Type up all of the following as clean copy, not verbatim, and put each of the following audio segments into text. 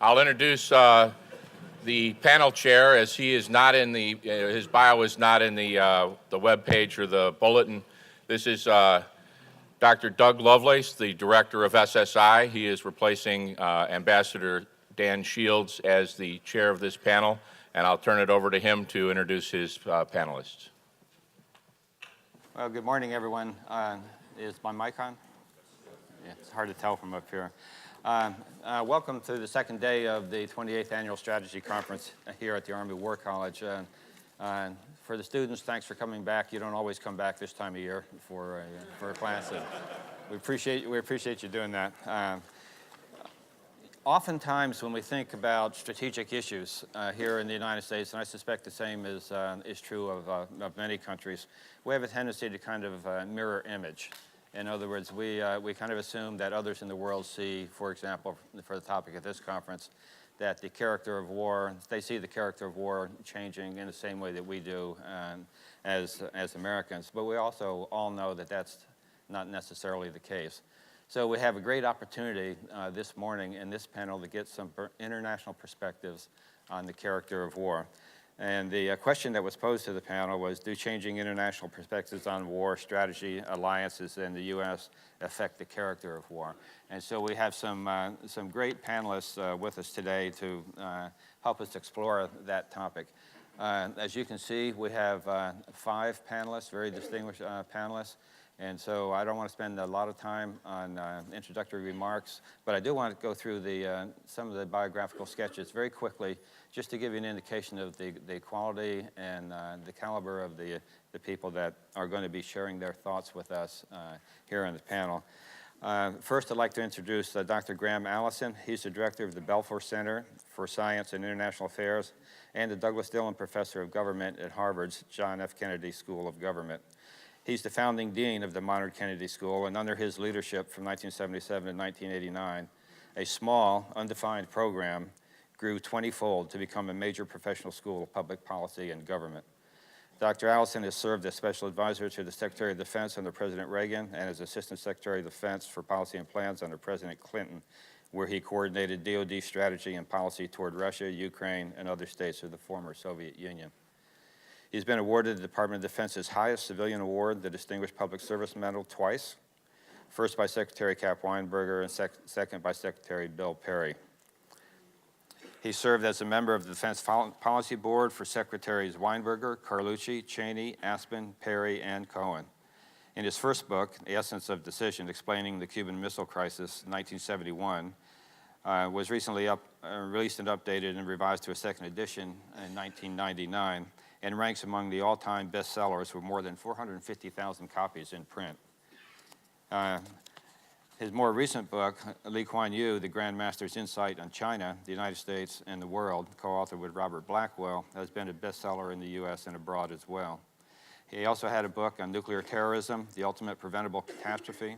I'll introduce the panel chair, as he is not in the, his bio is not in the web page or the bulletin. This is Dr. Doug Lovelace, the director of SSI. He is replacing Ambassador Dan Shields as the chair of this panel, and I'll turn it over to him to introduce his panelists. Well, good morning, everyone. Is my mic on? Yeah, it's hard to tell from up here. Welcome to the second day of the 28th Annual Strategy Conference here at the Army War College. For the students, thanks for coming back. You don't always come back this time of year for a class. We appreciate you doing that. Oftentimes, when we think about strategic issues here in the United States, and I suspect the same is true of many countries, we have a tendency to kind of mirror image. In other words, we kind of assume that others in the world see, for example, for the topic of this conference, that the character of war, they see the character of war changing in the same way that we do as Americans. But we also all know that that's not necessarily the case. So we have a great opportunity this morning in this panel to get some international perspectives on the character of war. And the question that was posed to the panel was, do changing international perspectives on war, strategy, alliances in the U.S. affect the character of war? And so we have some great panelists with us today to help us explore that topic. As you can see, we have 5 panelists, very distinguished panelists. And so I don't want to spend a lot of time on introductory remarks, but I do want to go through some of the biographical sketches very quickly, just to give you an indication of the quality and the caliber of the people that are going to be sharing their thoughts with us here on the panel. First, I'd like to introduce Dr. Graham Allison. He's the director of the Belfer Center for Science and International Affairs and the Douglas Dillon Professor of Government at Harvard's John F. Kennedy School of Government. He's the founding dean of the modern Kennedy School, and under his leadership from 1977 to 1989, a small, undefined program grew 20-fold to become a major professional school of public policy and government. Dr. Allison has served as special advisor to the Secretary of Defense under President Reagan and as Assistant Secretary of Defense for Policy and Plans under President Clinton, where he coordinated DoD strategy and policy toward Russia, Ukraine, and other states of the former Soviet Union. He's been awarded the Department of Defense's highest civilian award, the Distinguished Public Service Medal, twice, first by Secretary Cap Weinberger and second by Secretary Bill Perry. He served as a member of the Defense Policy Board for Secretaries Weinberger, Carlucci, Cheney, Aspen, Perry, and Cohen. In his first book, The Essence of Decision, Explaining the Cuban Missile Crisis, 1971, was recently released and updated and revised to a second edition in 1999, and ranks among the all-time bestsellers with more than 450,000 copies in print. His more recent book, Lee Kuan Yew, The Grand Master's Insight on China, the United States, and the World, co-authored with Robert Blackwell, has been a bestseller in the U.S. and abroad as well. He also had a book on nuclear terrorism, The Ultimate Preventable Catastrophe.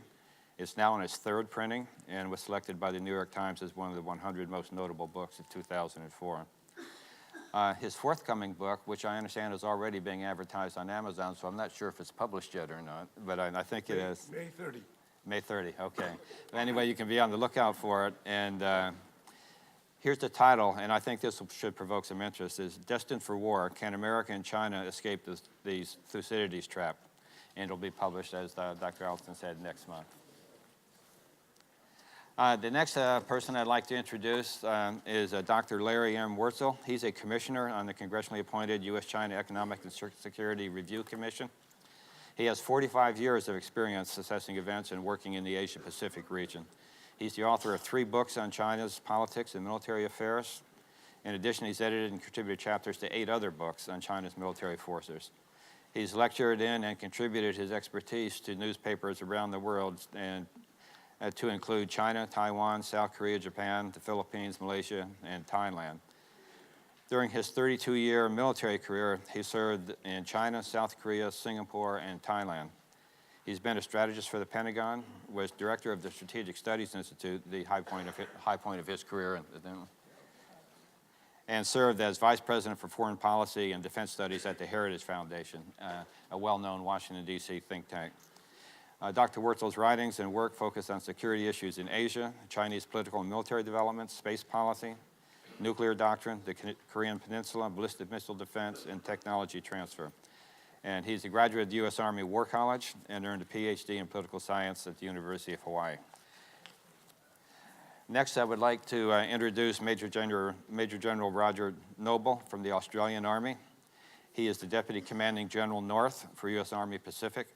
It's now in its 3rd printing and was selected by the New York Times as one of the 100 most notable books of 2004. His forthcoming book, which I understand is already being advertised on Amazon, so I'm not sure if it's published yet or not, but I think it is. May 30. May 30, okay. But anyway, you can be on the lookout for it. And here's the title, and I think this should provoke some interest, is Destined for War, Can America and China Escape the Thucydides Trap? And it'll be published, as Dr. Allison said, next month. The next person I'd like to introduce is Dr. Larry M. Wortzel. He's a commissioner on the congressionally appointed U.S.-China Economic and Security Review Commission. He has 45 years of experience assessing events and working in the Asia-Pacific region. He's the author of 3 books on China's politics and military affairs. In addition, he's edited and contributed chapters to 8 other books on China's military forces. He's lectured in and contributed his expertise to newspapers around the world, and to include China, Taiwan, South Korea, Japan, the Philippines, Malaysia, and Thailand. During his 32-year military career, he served in China, South Korea, Singapore, and Thailand. He's been a strategist for the Pentagon, was director of the Strategic Studies Institute, the high point of his career, and served as vice president for foreign policy and defense studies at the Heritage Foundation, a well-known Washington, D.C. think tank. Dr. Wortzel's writings and work focus on security issues in Asia, Chinese political and military developments, space policy, nuclear doctrine, the Korean Peninsula, ballistic missile defense, and technology transfer. And he's a graduate of the U.S. Army War College and earned a PhD in political science at the University of Hawaii. Next, I would like to introduce Major General Roger Noble from the Australian Army. He is the Deputy Commanding General North for U.S. Army Pacific.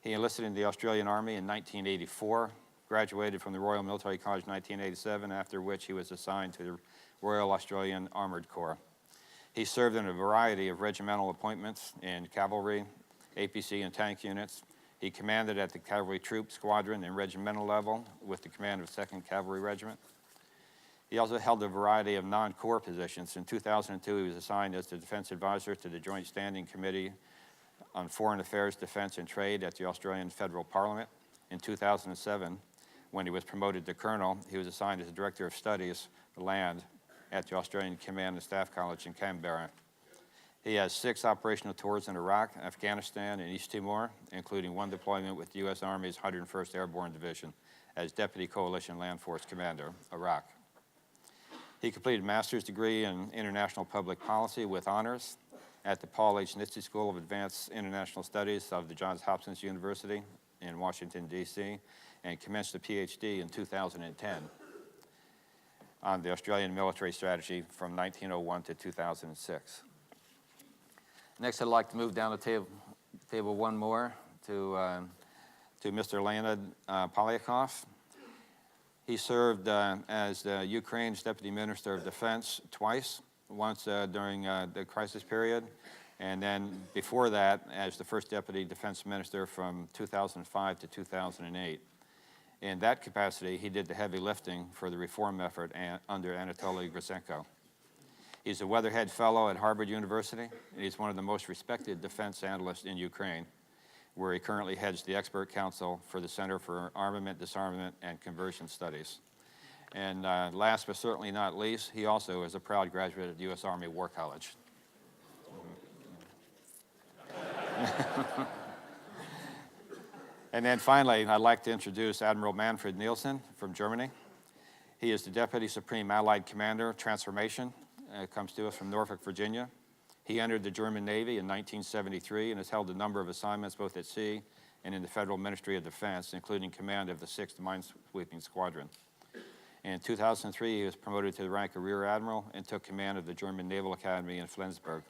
He enlisted in the Australian Army in 1984, graduated from the Royal Military College in 1987, after which he was assigned to the Royal Australian Armoured Corps. He served in a variety of regimental appointments in cavalry, APC, and tank units. He commanded at the Cavalry Troop Squadron and regimental level with the command of 2nd Cavalry Regiment. He also held a variety of non-corps positions. In 2002, he was assigned as the Defense Advisor to the Joint Standing Committee on Foreign Affairs, Defense, and Trade at the Australian Federal Parliament. In 2007, when he was promoted to Colonel, he was assigned as the Director of Studies, Land, at the Australian Command and Staff College in Canberra. He has 6 operational tours in Iraq, Afghanistan, and East Timor, including 1 deployment with the U.S. Army's 101st Airborne Division as Deputy Coalition Land Force Commander, Iraq. He completed a master's degree in international public policy with honors at the Paul H. Nitze School of Advanced International Studies of the Johns Hopkins University in Washington, D.C., and commenced a PhD in 2010 on the Australian military strategy from 1901 to 2006. Next, I'd like to move down the table one more to Mr. Leonid Polyakov. He served as Ukraine's Deputy Minister of Defense twice, once during the crisis period, and then before that as the first Deputy Defense Minister from 2005 to 2008. In that capacity, he did the heavy lifting for the reform effort under Anatoly Grisenko. He's a Weatherhead Fellow at Harvard University, and he's one of the most respected defense analysts in Ukraine, where he currently heads the expert council for the Center for Armament, Disarmament, and Conversion Studies. And last but certainly not least, he also is a proud graduate of the U.S. Army War College. And then finally, I'd like to introduce Admiral Manfred Nielson from Germany. He is the Deputy Supreme Allied Commander, Transformation. Comes to us from Norfolk, Virginia. He entered the German Navy in 1973 and has held a number of assignments both at sea and in the Federal Ministry of Defense, including command of the 6th Minesweeping Squadron. In 2003, he was promoted to the rank of Rear Admiral and took command of the German Naval Academy in Flensburg.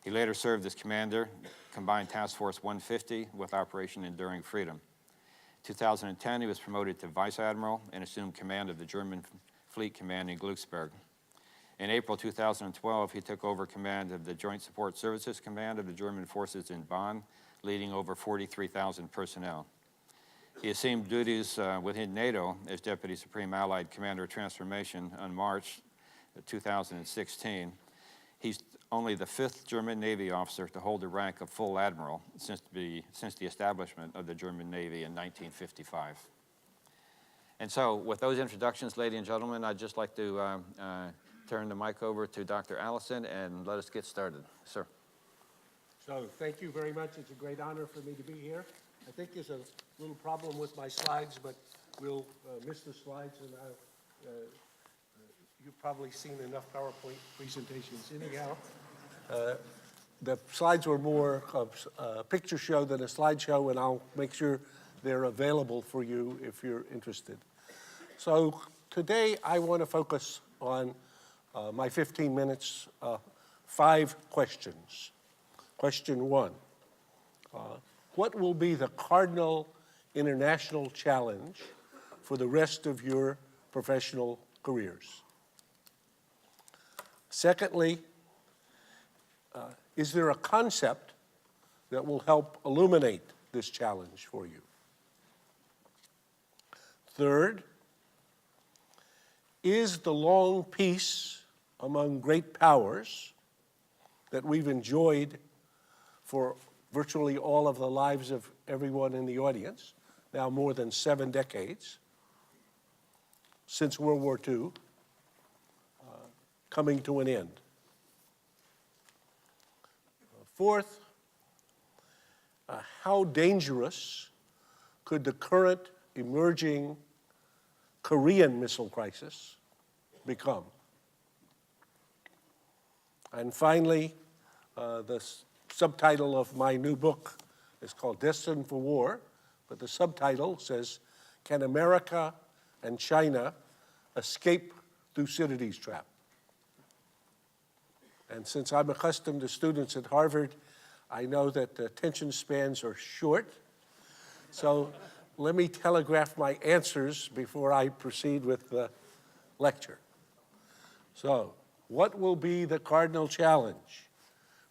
He later served as commander, Combined Task Force 150 with Operation Enduring Freedom. In 2010, he was promoted to Vice Admiral and assumed command of the German Fleet Command in Glücksburg. In April 2012, he took over command of the Joint Support Services Command of the German forces in Bonn, leading over 43,000 personnel. He assumed duties within NATO as Deputy Supreme Allied Commander of Transformation on March 2016. He's only the 5th German Navy officer to hold the rank of full admiral since the establishment of the German Navy in 1955. And so with those introductions, ladies and gentlemen, I'd just like to turn the mic over to Dr. Allison and let us get started. Sir. So thank you very much. It's a great honor for me to be here. I think there's a little problem with my slides, but we'll miss the slides, and you've probably seen enough PowerPoint presentations anyhow. The slides were more of a picture show than a slideshow, and I'll make sure they're available for you if you're interested. So today I want to focus on my 15 minutes, 5 questions. Question 1, what will be the cardinal international challenge for the rest of your professional careers? Secondly, is there a concept that will help illuminate this challenge for you? Third, is the long peace among great powers that we've enjoyed for virtually all of the lives of everyone in the audience, now more than 7 decades, since World War II, coming to an end? Fourth, how dangerous could the current emerging Korean missile crisis become? And finally, the subtitle of my new book is called Destined for War, but the subtitle says, Can America and China Escape Thucydides' Trap? And since I'm accustomed to students at Harvard, I know that the attention spans are short. So let me telegraph my answers before I proceed with the lecture. So, what will be the cardinal challenge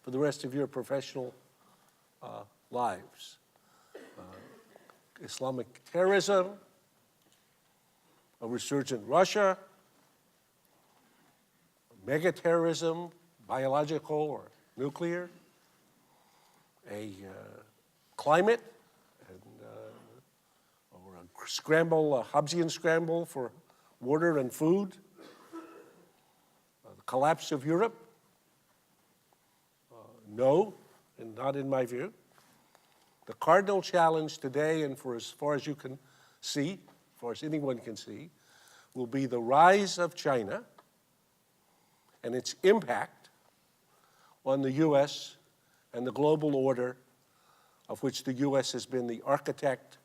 for the rest of your professional lives? Islamic terrorism, a resurgent Russia, megaterrorism, biological or nuclear, a climate, or a scramble, a Hobbesian scramble for water and food, the collapse of Europe? No, and not in my view. The cardinal challenge today, and for as far as you can see, as far as anyone can see, will be the rise of China and its impact on the U.S. and the global order of which the U.S. has been the architect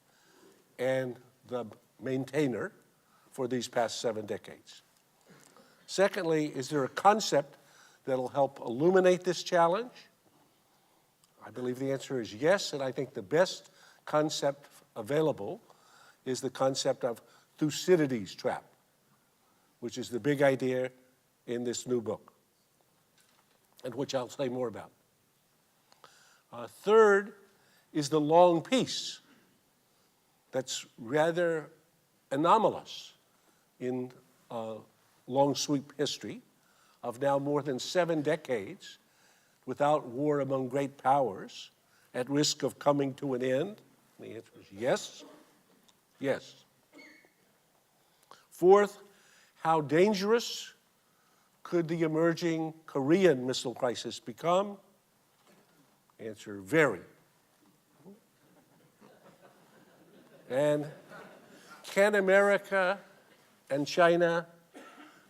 and the maintainer for these past 7 decades. Secondly, is there a concept that'll help illuminate this challenge? I believe the answer is yes, and I think the best concept available is the concept of Thucydides' trap, which is the big idea in this new book, and which I'll say more about. Third is the long peace that's rather anomalous in long sweep history of now more than 7 decades without war among great powers, at risk of coming to an end? The answer is yes, yes. Fourth, how dangerous could the emerging Korean missile crisis become? Answer, very. And can America and China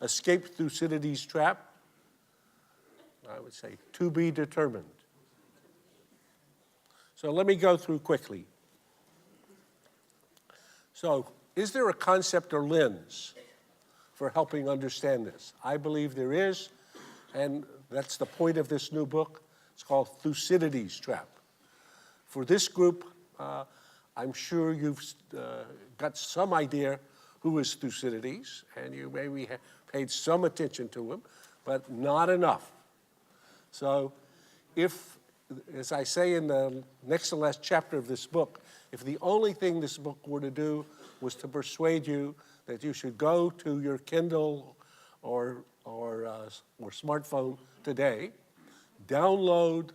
escape Thucydides' trap? I would say to be determined. So let me go through quickly. So, is there a concept or lens for helping understand this? I believe there is, and that's the point of this new book. It's called Thucydides' Trap. For this group, I'm sure you've got some idea who is Thucydides, and you maybe have paid some attention to him, but not enough. So if, as I say in the next to last chapter of this book, if the only thing this book were to do was to persuade you that you should go to your Kindle or smartphone today, download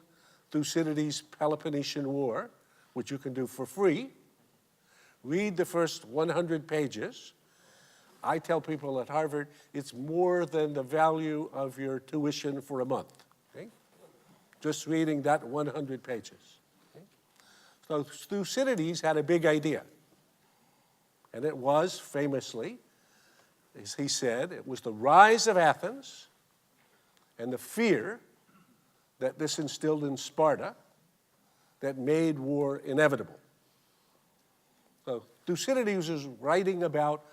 Thucydides' Peloponnesian War, which you can do for free, read the first 100 pages. I tell people at Harvard, it's more than the value of your tuition for a month. Okay? Just reading that 100 pages. Okay? So Thucydides had a big idea. And it was, famously, as he said, it was the rise of Athens and the fear that this instilled in Sparta that made war inevitable. So Thucydides is writing about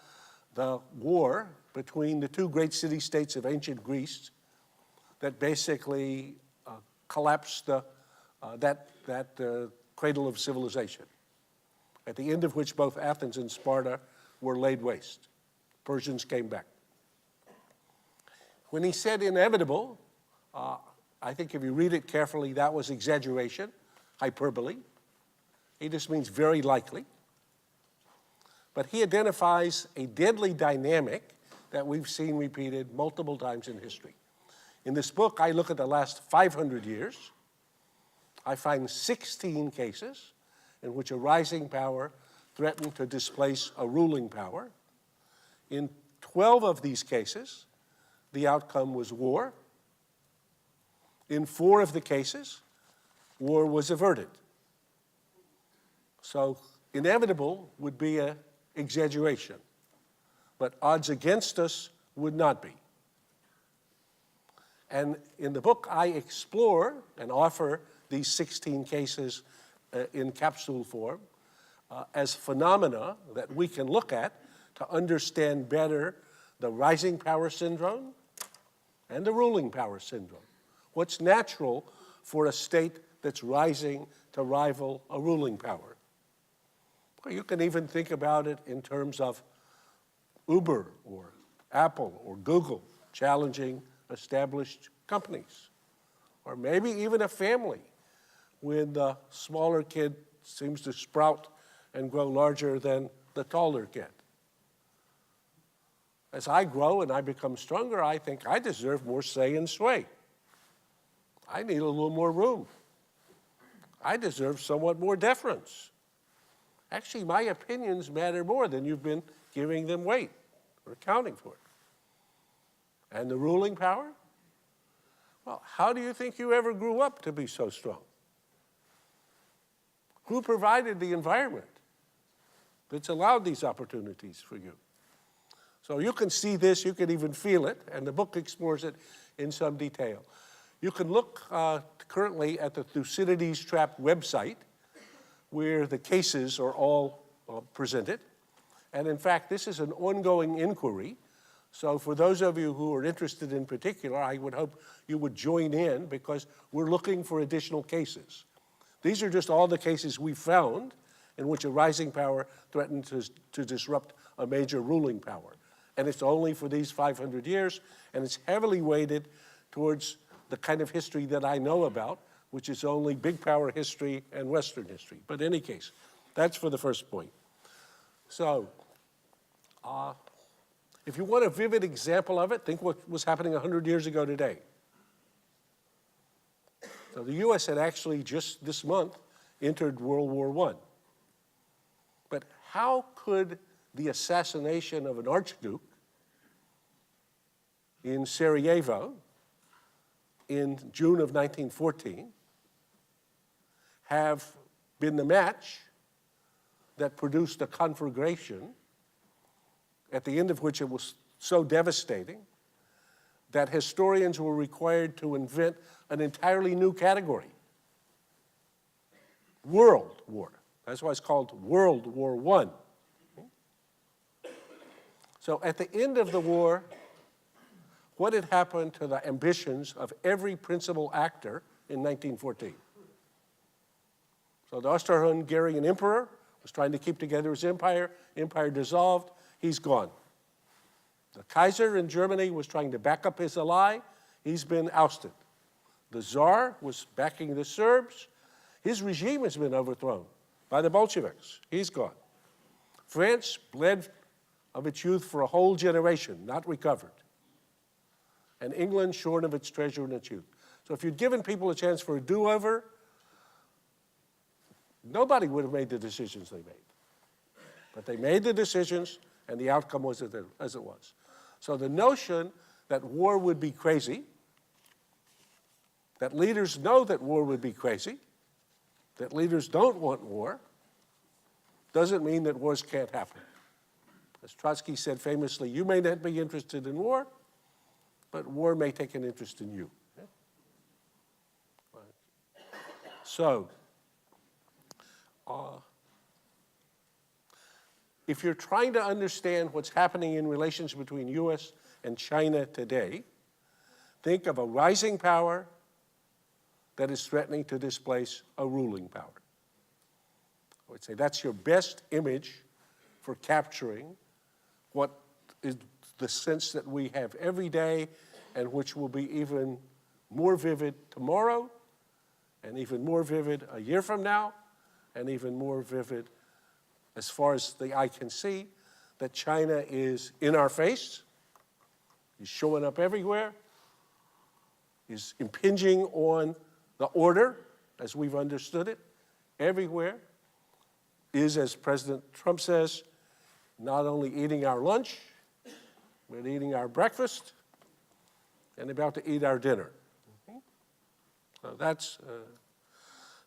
the war between the 2 great city-states of ancient Greece that basically collapsed that cradle of civilization, at the end of which both Athens and Sparta were laid waste. Persians came back. When he said inevitable, I think if you read it carefully, that was exaggeration, hyperbole. He just means very likely. But he identifies a deadly dynamic that we've seen repeated multiple times in history. In this book, I look at the last 500 years. I find 16 cases in which a rising power threatened to displace a ruling power. In 12 of these cases, the outcome was war. In 4 of the cases, war was averted. So inevitable would be an exaggeration, but odds against us would not be. And in the book, I explore and offer these 16 cases in capsule form as phenomena that we can look at to understand better the rising power syndrome and the ruling power syndrome. What's natural for a state that's rising to rival a ruling power? Or you can even think about it in terms of Uber or Apple or Google challenging established companies. Or maybe even a family when the smaller kid seems to sprout and grow larger than the taller kid. As I grow and I become stronger, I think I deserve more say and sway. I need a little more room. I deserve somewhat more deference. Actually, my opinions matter more than you've been giving them weight or accounting for it. And the ruling power? Well, how do you think you ever grew up to be so strong? Who provided the environment that's allowed these opportunities for you? So you can see this, you can even feel it, and the book explores it in some detail. You can look currently at the Thucydides Trap website, where the cases are all presented. And in fact, this is an ongoing inquiry. So for those of you who are interested in particular, I would hope you would join in because we're looking for additional cases. These are just all the cases we found in which a rising power threatened to disrupt a major ruling power. And it's only for these 500 years, and it's heavily weighted towards the kind of history that I know about, which is only big power history and Western history. But in any case, that's for the first point. So, if you want a vivid example of it, think what was happening 100 years ago today. So the US had actually just this month entered World War I. But how could the assassination of an archduke in Sarajevo in June of 1914 have been the match that produced a conflagration at the end of which it was so devastating that historians were required to invent an entirely new category? World War. That's why it's called World War I. So at the end of the war, what had happened to the ambitions of every principal actor in 1914? So the Austro-Hungarian emperor was trying to keep together his empire. Empire dissolved. He's gone. The Kaiser in Germany was trying to back up his ally. He's been ousted. The Tsar was backing the Serbs. His regime has been overthrown by the Bolsheviks. He's gone. France bled of its youth for a whole generation, not recovered. And England shorn of its treasure and its youth. So if you'd given people a chance for a do-over, nobody would have made the decisions they made. But they made the decisions, and the outcome was as it was. So the notion that war would be crazy, that leaders know that war would be crazy, that leaders don't want war, doesn't mean that wars can't happen. As Trotsky said famously, you may not be interested in war, but war may take an interest in you. So, if you're trying to understand what's happening in relations between US and China today, think of a rising power that is threatening to displace a ruling power. I would say that's your best image for capturing what is the sense that we have every day and which will be even more vivid tomorrow and even more vivid a year from now and even more vivid as far as the eye can see, that China is in our face, is showing up everywhere, is impinging on the order as we've understood it everywhere, is, as President Trump says, not only eating our lunch, but eating our breakfast and about to eat our dinner. So that's,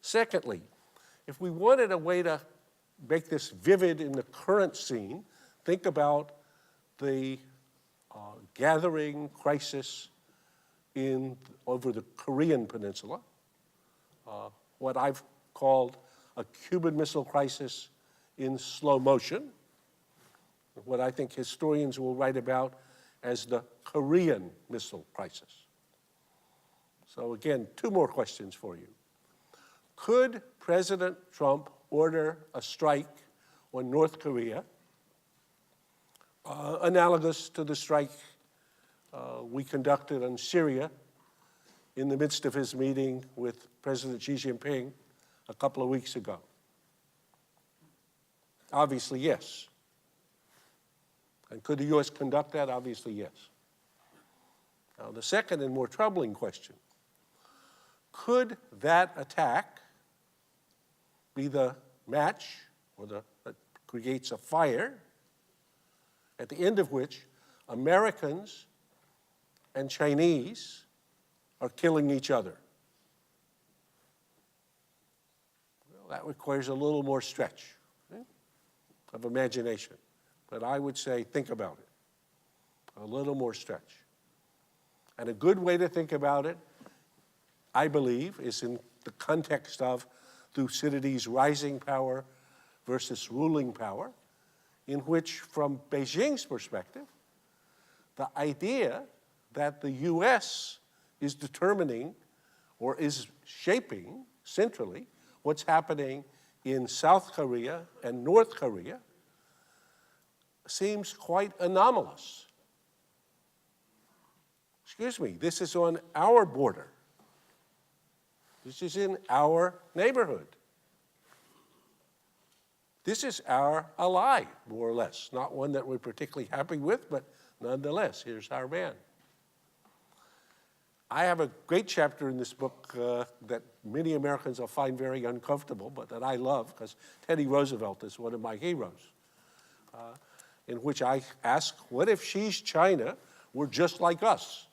secondly, if we wanted a way to make this vivid in the current scene, think about the gathering crisis over the Korean Peninsula, what I've called a Cuban Missile Crisis in slow motion, what I think historians will write about as the Korean Missile Crisis. So again, two more questions for you. Could President Trump order a strike on North Korea, analogous to the strike we conducted on Syria in the midst of his meeting with President Xi Jinping a couple of weeks ago? Obviously, yes. And could the U.S. conduct that? Obviously, yes. Now, the second and more troubling question, could that attack be the match or that creates a fire at the end of which Americans and Chinese are killing each other? Well, that requires a little more stretch of imagination. But I would say think about it. A little more stretch. And a good way to think about it, I believe, is in the context of Thucydides's rising power versus ruling power, in which, from Beijing's perspective, the idea that the U.S. is determining or is shaping centrally what's happening in South Korea and North Korea seems quite anomalous. Excuse me, this is on our border. This is in our neighborhood. This is our ally, more or less. Not one that we're particularly happy with, but nonetheless, here's our man. I have a great chapter in this book that many Americans will find very uncomfortable, but that I love, because Teddy Roosevelt is one of my heroes, in which I ask, what if Xi's China were just like us?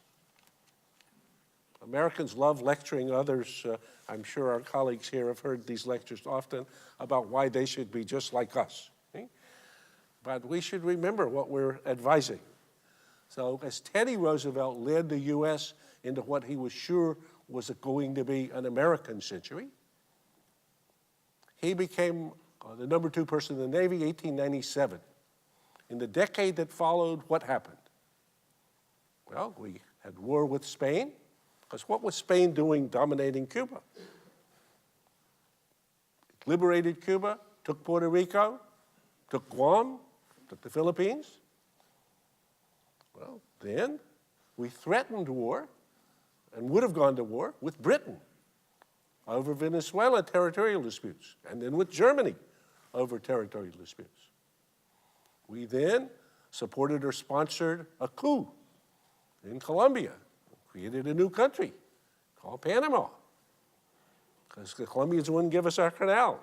Americans love lecturing others. I'm sure our colleagues here have heard these lectures often about why they should be just like us. Okay? But we should remember what we're advising. So as Teddy Roosevelt led the U.S. into what he was sure was going to be an American century, he became the number 2 person in the Navy, 1897. In the decade that followed, what happened? Well, we had war with Spain, because what was Spain doing dominating Cuba? It liberated Cuba, took Puerto Rico, took Guam, took the Philippines. Well, then we threatened war and would have gone to war with Britain over Venezuela territorial disputes, and then with Germany over territorial disputes. We then supported or sponsored a coup in Colombia, created a new country called Panama, because the Colombians wouldn't give us our canal.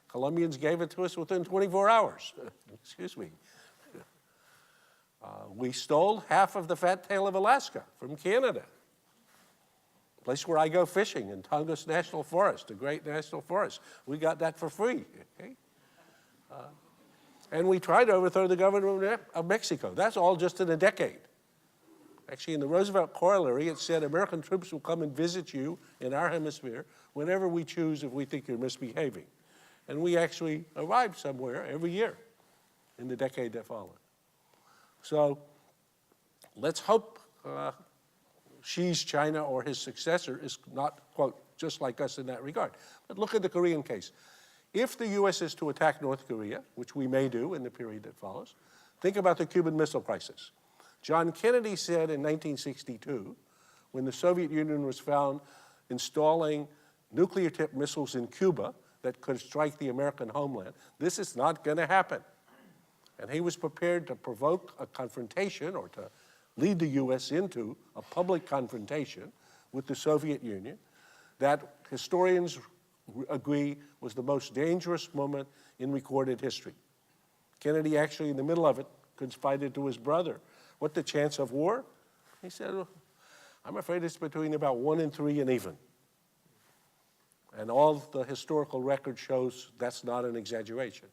Colombians gave it to us within 24 hours. Excuse me. We stole half of the fat tail of Alaska from Canada, a place where I go fishing in Tongass National Forest, a great national forest. We got that for free. Okay? And we tried to overthrow the government of Mexico. That's all just in a decade. Actually, in the Roosevelt Corollary, it said American troops will come and visit you in our hemisphere whenever we choose if we think you're misbehaving. And we actually arrived somewhere every year in the decade that followed. So let's hope Xi's China or his successor is not, quote, just like us in that regard. But look at the Korean case. If the U.S. is to attack North Korea, which we may do in the period that follows, think about the Cuban Missile Crisis. John Kennedy said in 1962, when the Soviet Union was found installing nuclear-tipped missiles in Cuba that could strike the American homeland, this is not going to happen. And he was prepared to provoke a confrontation or to lead the U.S. into a public confrontation with the Soviet Union that historians agree was the most dangerous moment in recorded history. Kennedy actually, in the middle of it, confided to his brother, "What the chance of war?" He said, "Well, I'm afraid it's between about 1 and 3 and even." And all the historical record shows that's not an exaggeration.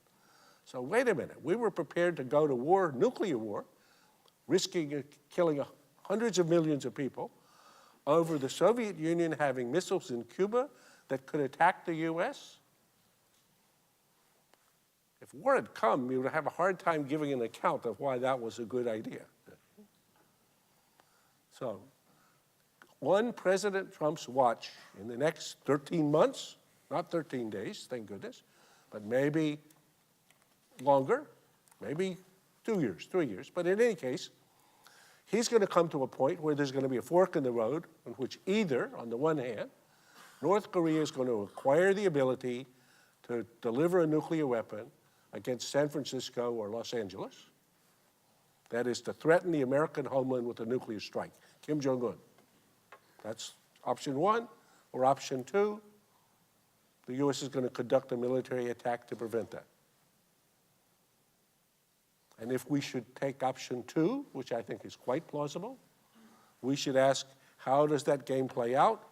So wait a minute, we were prepared to go to war, nuclear war, risking killing hundreds of millions of people, over the Soviet Union having missiles in Cuba that could attack the US? If war had come, you would have a hard time giving an account of why that was a good idea. So, on President Trump's watch in the next 13 months, not 13 days, thank goodness, but maybe longer, maybe 2 years, 3 years, but in any case, he's going to come to a point where there's going to be a fork in the road in which either, on the one hand, North Korea is going to acquire the ability to deliver a nuclear weapon against San Francisco or Los Angeles. That is to threaten the American homeland with a nuclear strike, Kim Jong-un. That's option one. Or option two, the US is going to conduct a military attack to prevent that. And if we should take option two, which I think is quite plausible, we should ask, how does that game play out?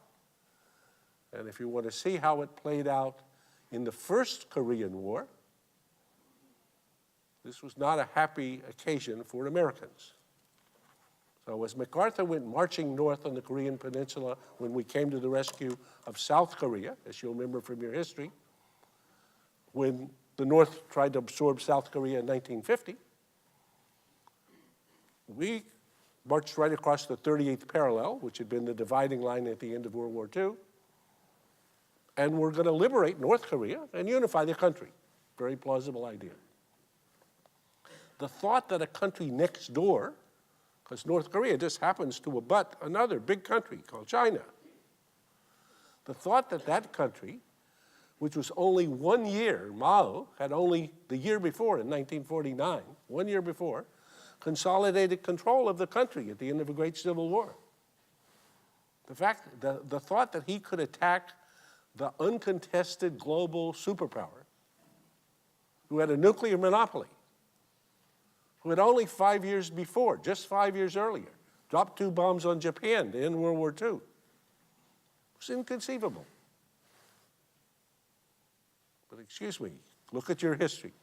And if you want to see how it played out in the first Korean War, this was not a happy occasion for Americans. So as MacArthur went marching north on the Korean Peninsula when we came to the rescue of South Korea, as you'll remember from your history, when the North tried to absorb South Korea in 1950, we marched right across the 38th parallel, which had been the dividing line at the end of World War II, and we're going to liberate North Korea and unify the country. Very plausible idea. The thought that a country next door, because North Korea just happens to abut another big country called China, the thought that that country, which was only 1 year, Mao had only the year before, in 1949, 1 year before, consolidated control of the country at the end of a great civil war. The thought that he could attack the uncontested global superpower who had a nuclear monopoly, who had only 5 years before, just 5 years earlier, dropped 2 bombs on Japan to end World War II. It was inconceivable. But excuse me, look at your history.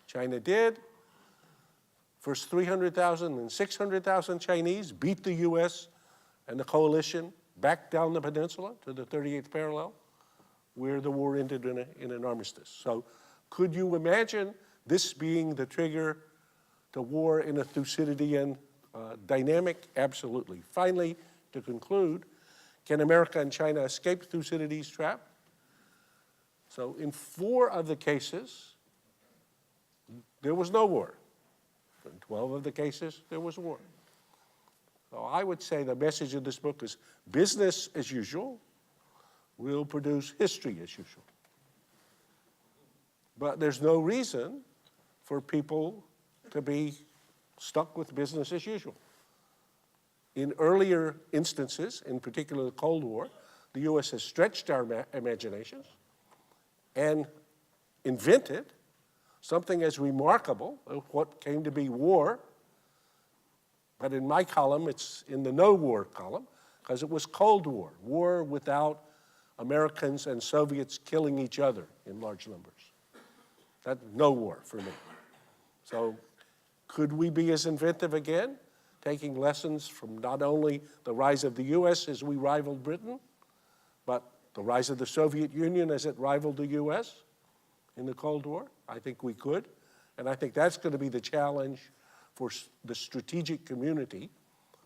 China did. First 300,000 and 600,000 Chinese beat the US and the coalition back down the peninsula to the 38th parallel, where the war ended in an armistice. So could you imagine this being the trigger to war in a Thucydidean dynamic? Absolutely. Finally, to conclude, can America and China escape Thucydides' trap? So in 4 of the cases, there was no war. In 12 of the cases, there was war. So I would say the message of this book is business as usual will produce history as usual. But there's no reason for people to be stuck with business as usual. In earlier instances, in particular the Cold War, the US has stretched our imaginations and invented something as remarkable as what came to be war. But in my column, it's in the no war column, because it was Cold War, war without Americans and Soviets killing each other in large numbers. That's no war for me. So could we be as inventive again, taking lessons from not only the rise of the US as we rivaled Britain, but the rise of the Soviet Union as it rivaled the US in the Cold War? I think we could. And I think that's going to be the challenge for the strategic community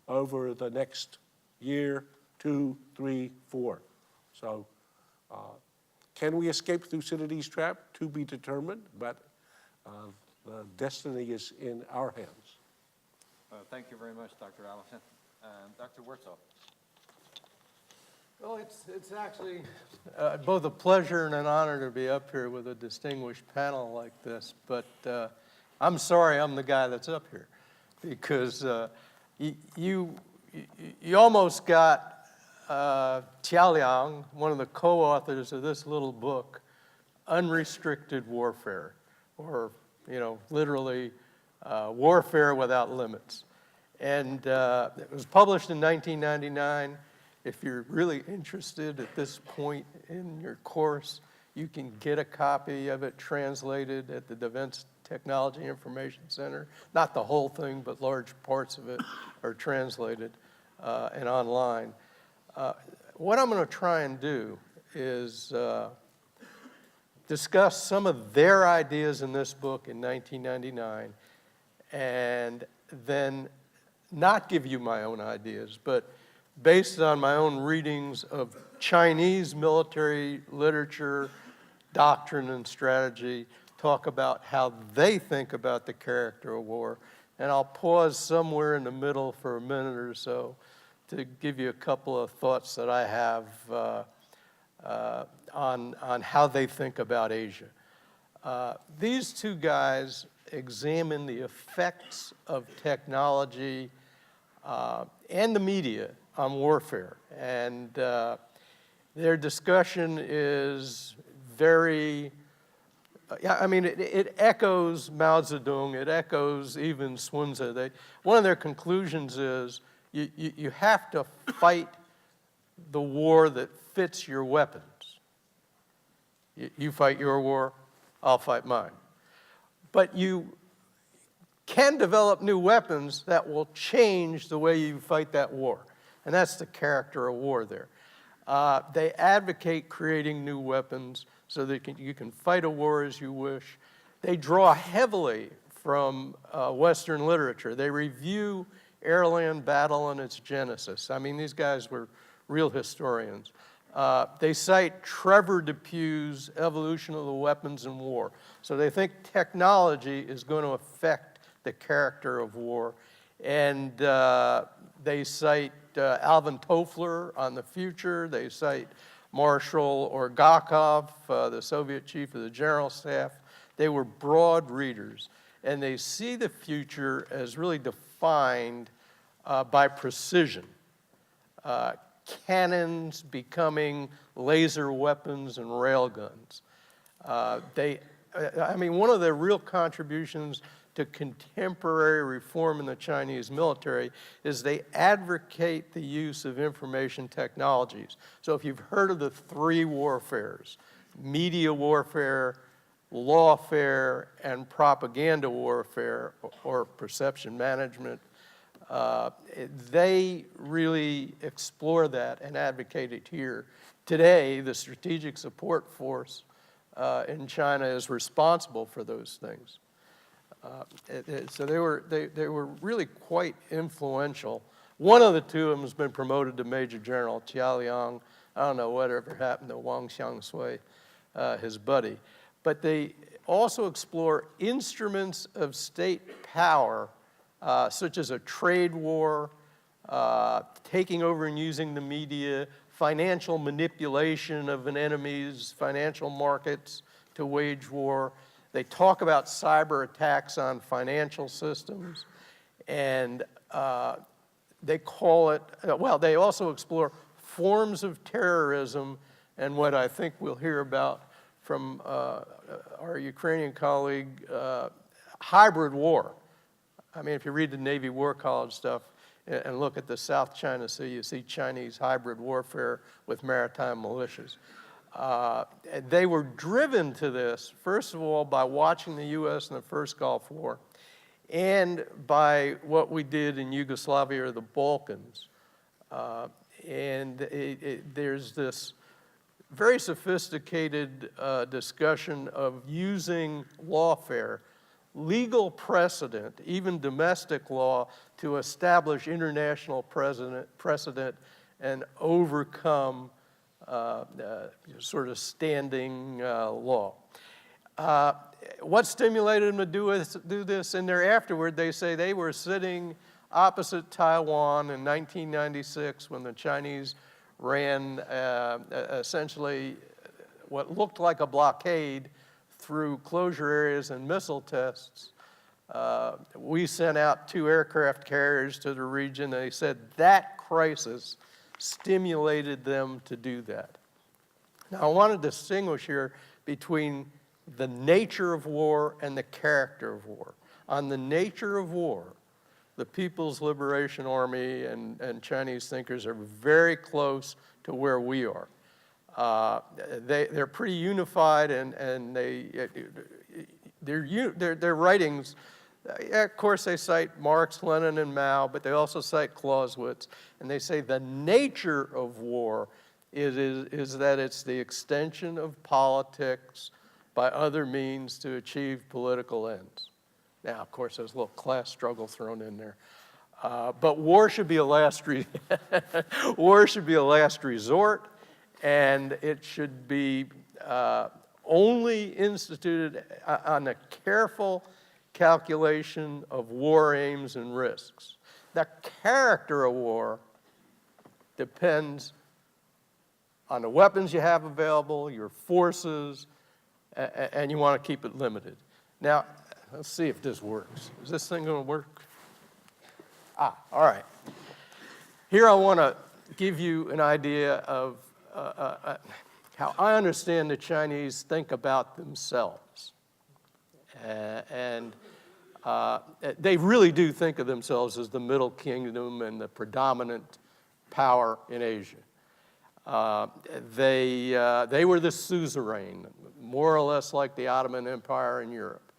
over the next year, 2, 3, 4. So can we escape Thucydides' trap? To be determined, but the destiny is in our hands. Thank you very much, Dr. Allison. Dr. Wortzel. Well, it's actually both a pleasure and an honor to be up here with a distinguished panel like this, but I'm sorry I'm the guy that's up here, because you almost got Tialiang, one of the co-authors of this little book, Unrestricted Warfare, or literally Warfare Without Limits. And it was published in 1999. If you're really interested at this point in your course, you can get a copy of it translated at the Defense Technology Information Center. Not the whole thing, but large parts of it are translated and online. What I'm going to try and do is discuss some of their ideas in this book in 1999, and then not give you my own ideas, but based on my own readings of Chinese military literature, doctrine, and strategy, talk about how they think about the character of war. And I'll pause somewhere in the middle for a minute or so to give you a couple of thoughts that I have on how they think about Asia. These two guys examine the effects of technology and the media on warfare. And their discussion is very, I mean, it echoes Mao Zedong, it echoes even Sun Tzu. One of their conclusions is you have to fight the war that fits your weapons. You fight your war, I'll fight mine. But you can develop new weapons that will change the way you fight that war. And that's the character of war there. They advocate creating new weapons so that you can fight a war as you wish. They draw heavily from Western literature. They review air-land battle and its genesis. I mean, these guys were real historians. They cite Trevor Depew's Evolution of the Weapons in War. So they think technology is going to affect the character of war. And they cite Alvin Toffler on the future. They cite Marshal Orgakov, the Soviet chief of the general staff. They were broad readers. And they see the future as really defined by precision. Cannons becoming laser weapons and railguns. I mean, one of the real contributions to contemporary reform in the Chinese military is they advocate the use of information technologies. So if you've heard of the three warfares, media warfare, lawfare, and propaganda warfare, or perception management, they really explore that and advocate it here. Today, the Strategic Support Force in China is responsible for those things. So they were really quite influential. One of the two of them has been promoted to Major General, Jia Liang. I don't know whatever happened to Wang Xiangshui, his buddy. But they also explore instruments of state power, such as a trade war, taking over and using the media, financial manipulation of an enemy's financial markets to wage war. They talk about cyber attacks on financial systems, and they call it, well, they also explore forms of terrorism and what I think we'll hear about from our Ukrainian colleague, hybrid war. I mean, if you read the Navy War College stuff and look at the South China Sea, you see Chinese hybrid warfare with maritime militias. They were driven to this, first of all, by watching the U.S. in the first Gulf War and by what we did in Yugoslavia or the Balkans. There's this very sophisticated discussion of using lawfare, legal precedent, even domestic law, to establish international precedent and overcome sort of standing law. What stimulated them to do this? And afterward, they say they were sitting opposite Taiwan in 1996 when the Chinese ran essentially what looked like a blockade through closure areas and missile tests. We sent out 2 aircraft carriers to the region. They said that crisis stimulated them to do that. Now, I want to distinguish here between the nature of war and the character of war. On the nature of war, the People's Liberation Army and Chinese thinkers are very close to where we are. They're pretty unified, and their writings Yeah, of course, they cite Marx, Lenin, and Mao, but they also cite Clausewitz, and they say the nature of war is that it's the extension of politics by other means to achieve political ends. Now, of course, there's a little class struggle thrown in there. But war should be a last war should be a last resort, and it should be only instituted on a careful calculation of war aims and risks. The character of war depends on the weapons you have available, your forces, and you want to keep it limited. Now, let's see if this works. Is this thing going to work? All right. Here I want to give you an idea of how I understand the Chinese think about themselves. They really do think of themselves as the middle kingdom and the predominant power in Asia. They were the suzerain, more or less like the Ottoman Empire in Europe.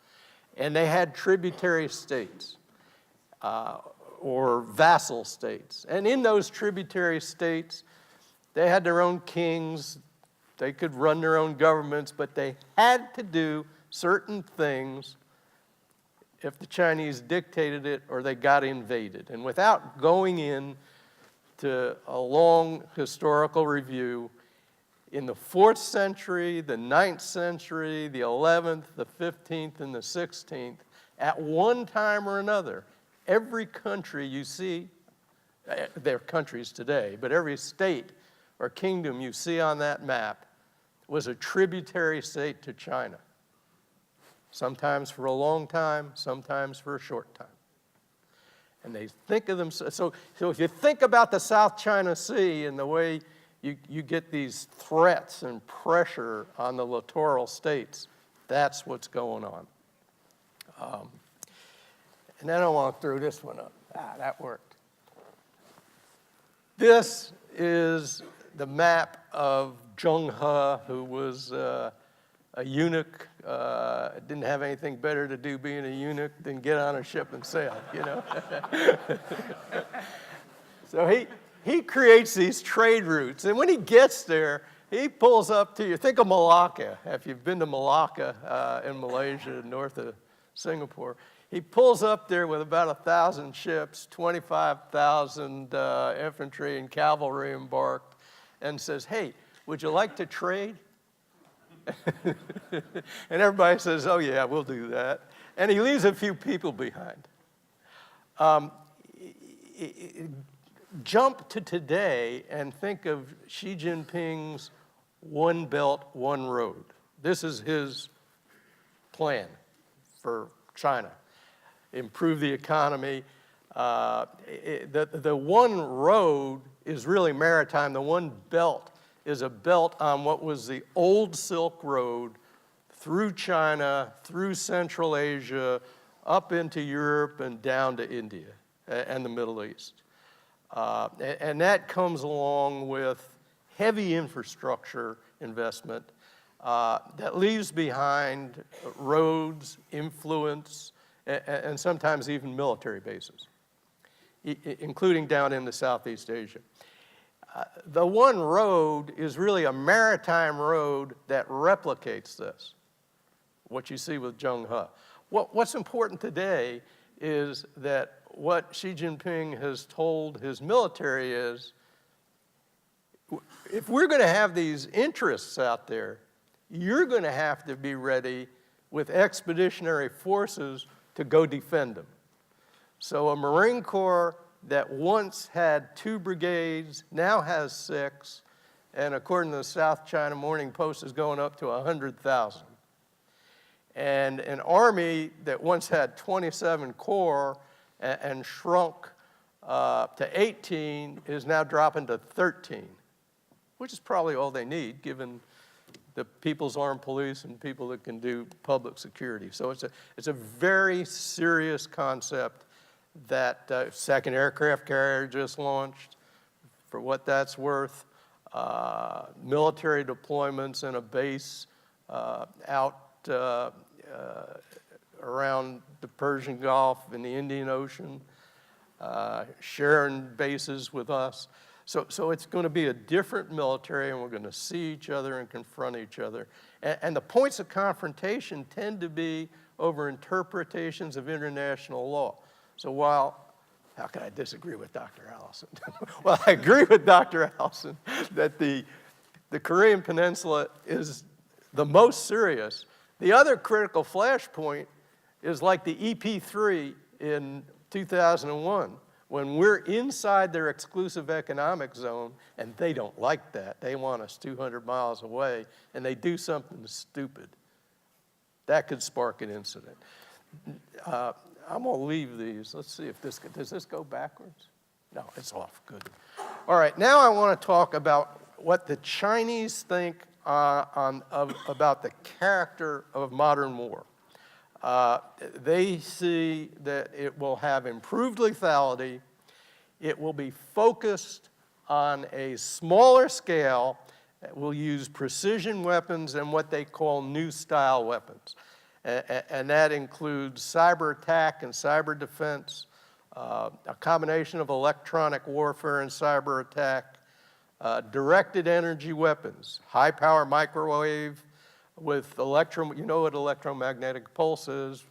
And they had tributary states or vassal states. And in those tributary states, they had their own kings. They could run their own governments, but they had to do certain things if the Chinese dictated it or they got invaded. And without going in to a long historical review, in the 4th century, the 9th century, the 11th, the 15th, and the 16th, at one time or another, every country you see, they're countries today, but every state or kingdom you see on that map was a tributary state to China. Sometimes for a long time, sometimes for a short time. And they think of themselves, so if you think about the South China Sea and the way you get these threats and pressure on the littoral states, that's what's going on. And then I want to throw this one up. That worked. This is the map of Zheng He, who was a eunuch, didn't have anything better to do being a eunuch than get on a ship and sail, you know. So he creates these trade routes, and when he gets there, he pulls up to you. Think of Malacca, if you've been to Malacca in Malaysia, north of Singapore. He pulls up there with about 1,000 ships, 25,000 infantry and cavalry embarked, and says, "Hey, would you like to trade?" And everybody says, "Oh yeah, we'll do that." And he leaves a few people behind. Jump to today and think of Xi Jinping's One Belt, One Road. This is his plan for China. Improve the economy. The one road is really maritime. The one belt is a belt on what was the old Silk Road through China, through Central Asia, up into Europe and down to India and the Middle East. And that comes along with heavy infrastructure investment that leaves behind roads, influence, and sometimes even military bases, including down into Southeast Asia. The one road is really a maritime road that replicates this, what you see with Zheng He. What's important today is that what Xi Jinping has told his military is, if we're going to have these interests out there, you're going to have to be ready with expeditionary forces to go defend them. So a Marine Corps that once had 2 brigades now has 6, and according to the South China Morning Post is going up to 100,000. And an army that once had 27 corps and shrunk to 18 is now dropping to 13, which is probably all they need given the People's Armed Police and people that can do public security. So it's a very serious concept that second aircraft carrier just launched, for what that's worth, military deployments in a base out around the Persian Gulf and the Indian Ocean, sharing bases with us. So it's going to be a different military, and we're going to see each other and confront each other. And the points of confrontation tend to be over interpretations of international law. So while, how can I disagree with Dr. Allison? Well, I agree with Dr. Allison that the Korean Peninsula is the most serious. The other critical flashpoint is like the EP3 in 2001, when we're inside their exclusive economic zone, and they don't like that. They want us 200 miles away, and they do something stupid. That could spark an incident. I'm going to leave these. Let's see if does this go backwards? No, it's off. Good. All right, now I want to talk about what the Chinese think about the character of modern war. They see that it will have improved lethality. It will be focused on a smaller scale. It will use precision weapons and what they call new style weapons. And that includes cyber attack and cyber defense, a combination of electronic warfare and cyber attack, directed energy weapons, high power microwave, with you know what electromagnetic pulse is?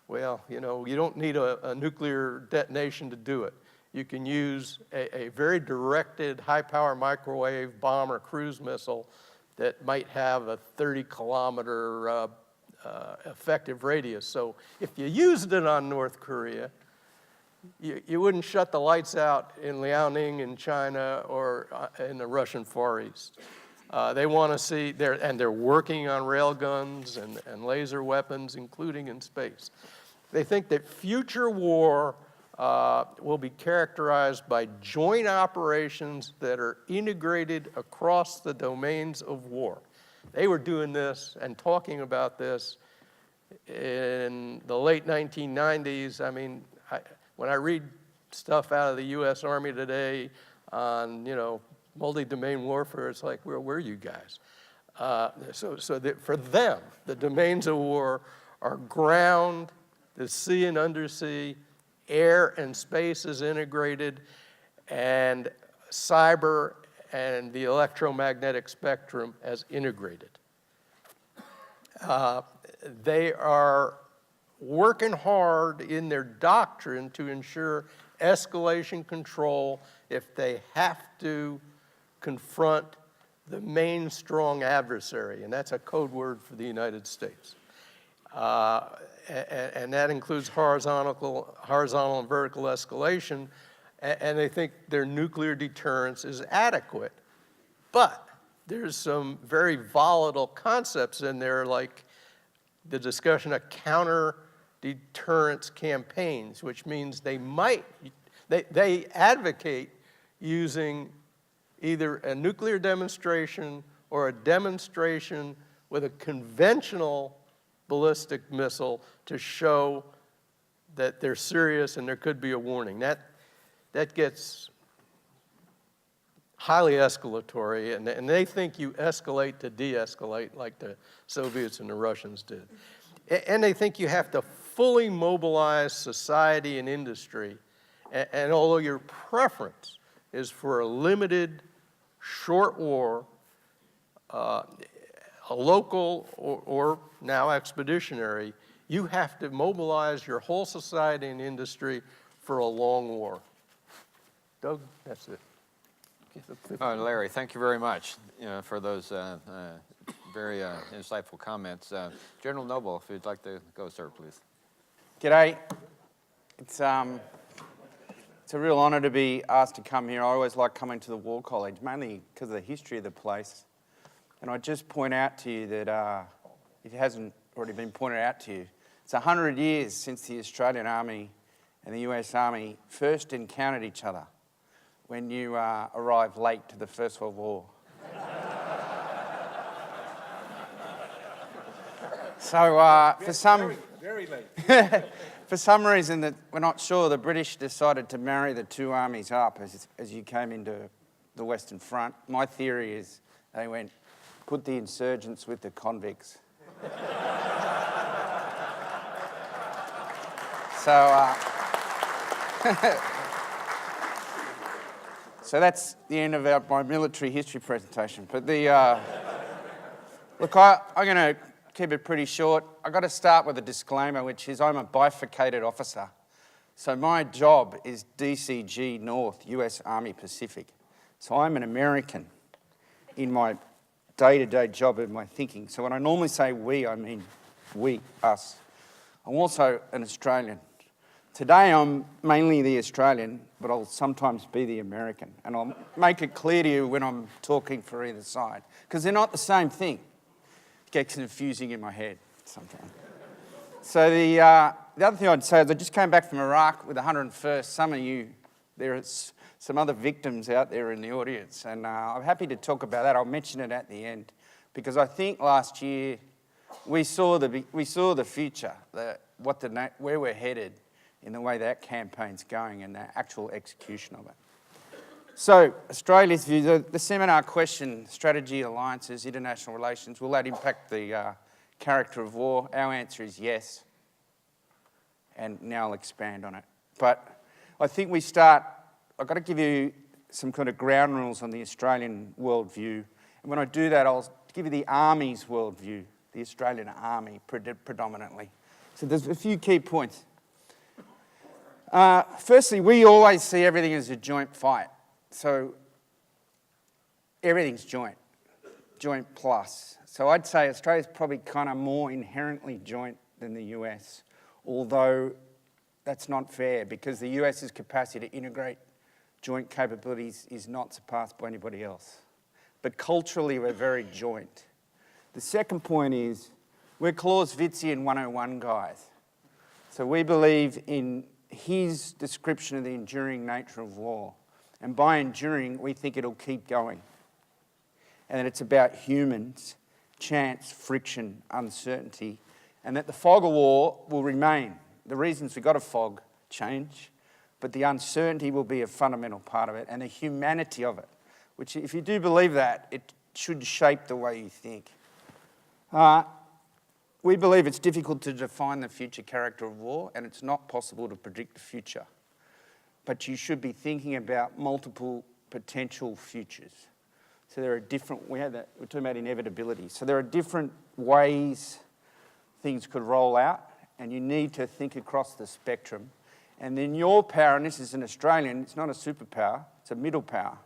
Well, you know, you don't need a nuclear detonation to do it. You can use a very directed high-power microwave bomb or cruise missile that might have a 30-kilometer effective radius. So if you used it on North Korea, you wouldn't shut the lights out in Liaoning in China or in the Russian Far East. They want to see, they're working on railguns and laser weapons, including in space. They think that future war will be characterized by joint operations that are integrated across the domains of war. They were doing this and talking about this in the late 1990s. I mean, when I read stuff out of the U.S. Army today on, you know, multi-domain warfare, it's like, where were you guys? So that for them, the domains of war are ground, the sea and undersea, air and space is integrated, and cyber and the electromagnetic spectrum as integrated. They are working hard in their doctrine to ensure escalation control if they have to confront the main strong adversary, and that's a code word for the United States. And that includes horizontal and vertical escalation, and they think their nuclear deterrence is adequate. But there's some very volatile concepts in there, like the discussion of counter-deterrence campaigns, which means they advocate using either a nuclear demonstration or a demonstration with a conventional ballistic missile to show that they're serious and there could be a warning. That gets highly escalatory, and they think you escalate to de-escalate like the Soviets and the Russians did. And they think you have to fully mobilize society and industry, and although your preference is for a limited, short war, a local or now expeditionary, you have to mobilize your whole society and industry for a long war. Doug, that's it. Larry, thank you very much for those very insightful comments. General Noble, if you'd like to go, sir, please. G'day. It's a real honour to be asked to come here. I always like coming to the War College, mainly because of the history of the place. And I'd just point out to you that if it hasn't already been pointed out to you, it's 100 years since the Australian Army and the US Army first encountered each other when you arrived late to the First World War. So for some... Very late. For some reason that we're not sure, the British decided to marry the two armies up as you came into the Western Front. My theory is they went, put the insurgents with the convicts. So that's the end of my military history presentation. But look, I'm going to keep it pretty short. I've got to start with a disclaimer, which is I'm a bifurcated officer. So my job is DCG North, US Army Pacific. So I'm an American in my day-to-day job and my thinking. So when I normally say we, I mean we, us. I'm also an Australian. Today I'm mainly the Australian, but I'll sometimes be the American. And I'll make it clear to you when I'm talking for either side, because they're not the same thing. It gets confusing in my head sometimes. So the other thing I'd say is I just came back from Iraq with the 101st. Some of you, there's some other victims out there in the audience, and I'm happy to talk about that. I'll mention it at the end, because I think last year we saw the future, where we're headed in the way that campaign's going and the actual execution of it. So Australia's view, the seminar question, strategy, alliances, international relations, will that impact the character of war? Our answer is yes, and now I'll expand on it. But I think I've got to give you some kind of ground rules on the Australian worldview, and when I do that, I'll give you the Army's worldview, the Australian Army predominantly. So there's a few key points. Firstly, we always see everything as a joint fight. So everything's joint plus. So I'd say Australia's probably kind of more inherently joint than the US, although that's not fair, because the US's capacity to integrate joint capabilities is not surpassed by anybody else. But culturally, we're very joint. The second point is we're Clausewitzian 101 guys. So we believe in his description of the enduring nature of war. And by enduring, we think it'll keep going. And that it's about humans, chance, friction, uncertainty, and that the fog of war will remain. The reasons we got a fog change, but the uncertainty will be a fundamental part of it, and the humanity of it, which, if you do believe that, it should shape the way you think. We believe it's difficult to define the future character of war, and it's not possible to predict the future. But you should be thinking about multiple potential futures. So there are different, we're talking about inevitability. So there are different ways things could roll out, and you need to think across the spectrum. And then your power, and this is an Australian, it's not a superpower, it's a middle power,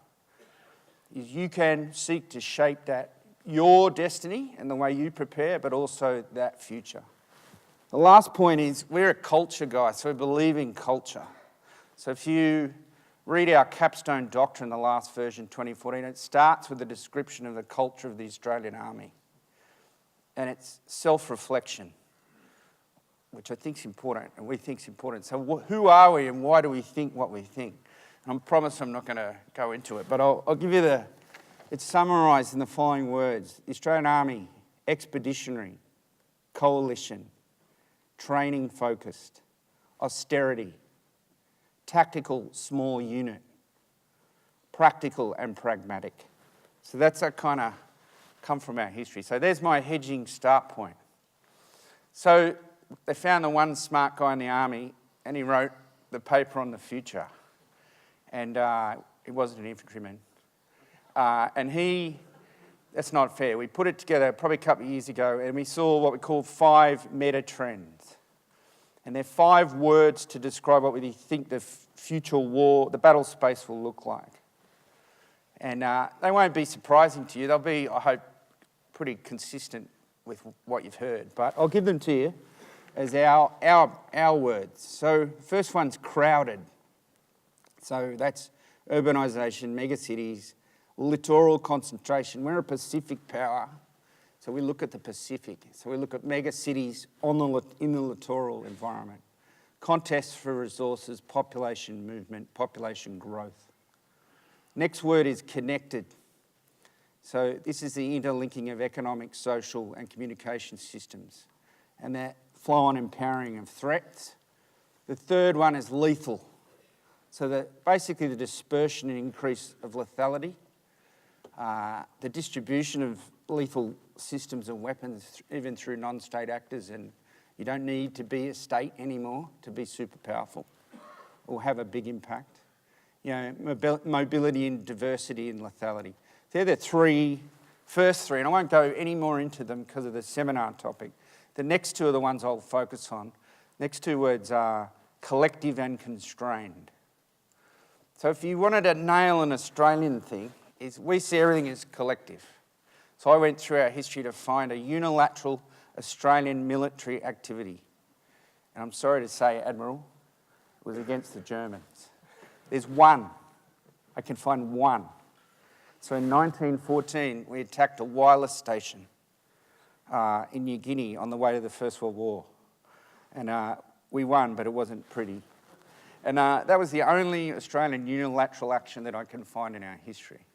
is you can seek to shape that, your destiny and the way you prepare, but also that future. The last point is we're a culture guy, so we believe in culture. So if you read our capstone doctrine, the last version, 2014, it starts with a description of the culture of the Australian Army. And it's self-reflection, which I think is important, and we think is important. So who are we and why do we think what we think? And I promise I'm not going to go into it, but I'll give you it's summarised in the following words. The Australian Army, expeditionary, coalition, training focused, austerity, tactical small unit, practical and pragmatic. So that's a kind of come from our history. So there's my hedging start point. So they found the one smart guy in the army, and he wrote the paper on the future. And he wasn't an infantryman. That's not fair. We put it together probably a couple of years ago, and we saw what we call 5 meta trends. And they're 5 words to describe what we think the future war, the battle space will look like. And they won't be surprising to you. They'll be, I hope, pretty consistent with what you've heard. But I'll give them to you as our words. So first one's crowded. So that's urbanisation, megacities, littoral concentration. We're a Pacific power, so we look at the Pacific. So we look at megacities in the littoral environment. Contests for resources, population movement, population growth. Next word is connected. So this is the interlinking of economic, social and communication systems and that flow-on empowering of threats. The third one is lethal. So basically the dispersion and increase of lethality, the distribution of lethal systems and weapons, even through non-state actors and You don't need to be a state anymore to be super powerful or have a big impact. You know, mobility and diversity and lethality. They're the first three, and I won't go any more into them because of the seminar topic. The next two are the ones I'll focus on. Next two words are collective and constrained. So if you wanted to nail an Australian thing, is we see everything as collective. So I went through our history to find a unilateral Australian military activity. And I'm sorry to say, Admiral, it was against the Germans. There's one. I can find one. So in 1914, we attacked a wireless station in New Guinea on the way to the First World War. And we won, but it wasn't pretty. And that was the only Australian unilateral action that I can find in our history.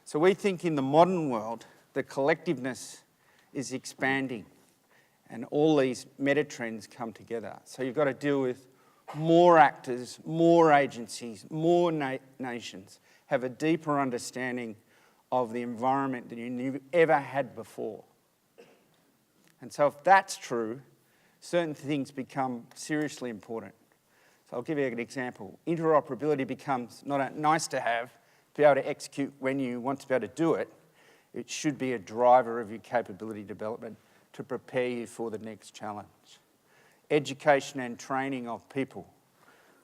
So we think in the modern world, the collectiveness is expanding and all these meta trends come together. So you've got to deal with more actors, more agencies, more nations have a deeper understanding of the environment than you ever had before. And so if that's true, certain things become seriously important. So I'll give you an example. Interoperability becomes not a nice to have, to be able to execute when you want to be able to do it. It should be a driver of your capability development to prepare you for the next challenge. Education and training of people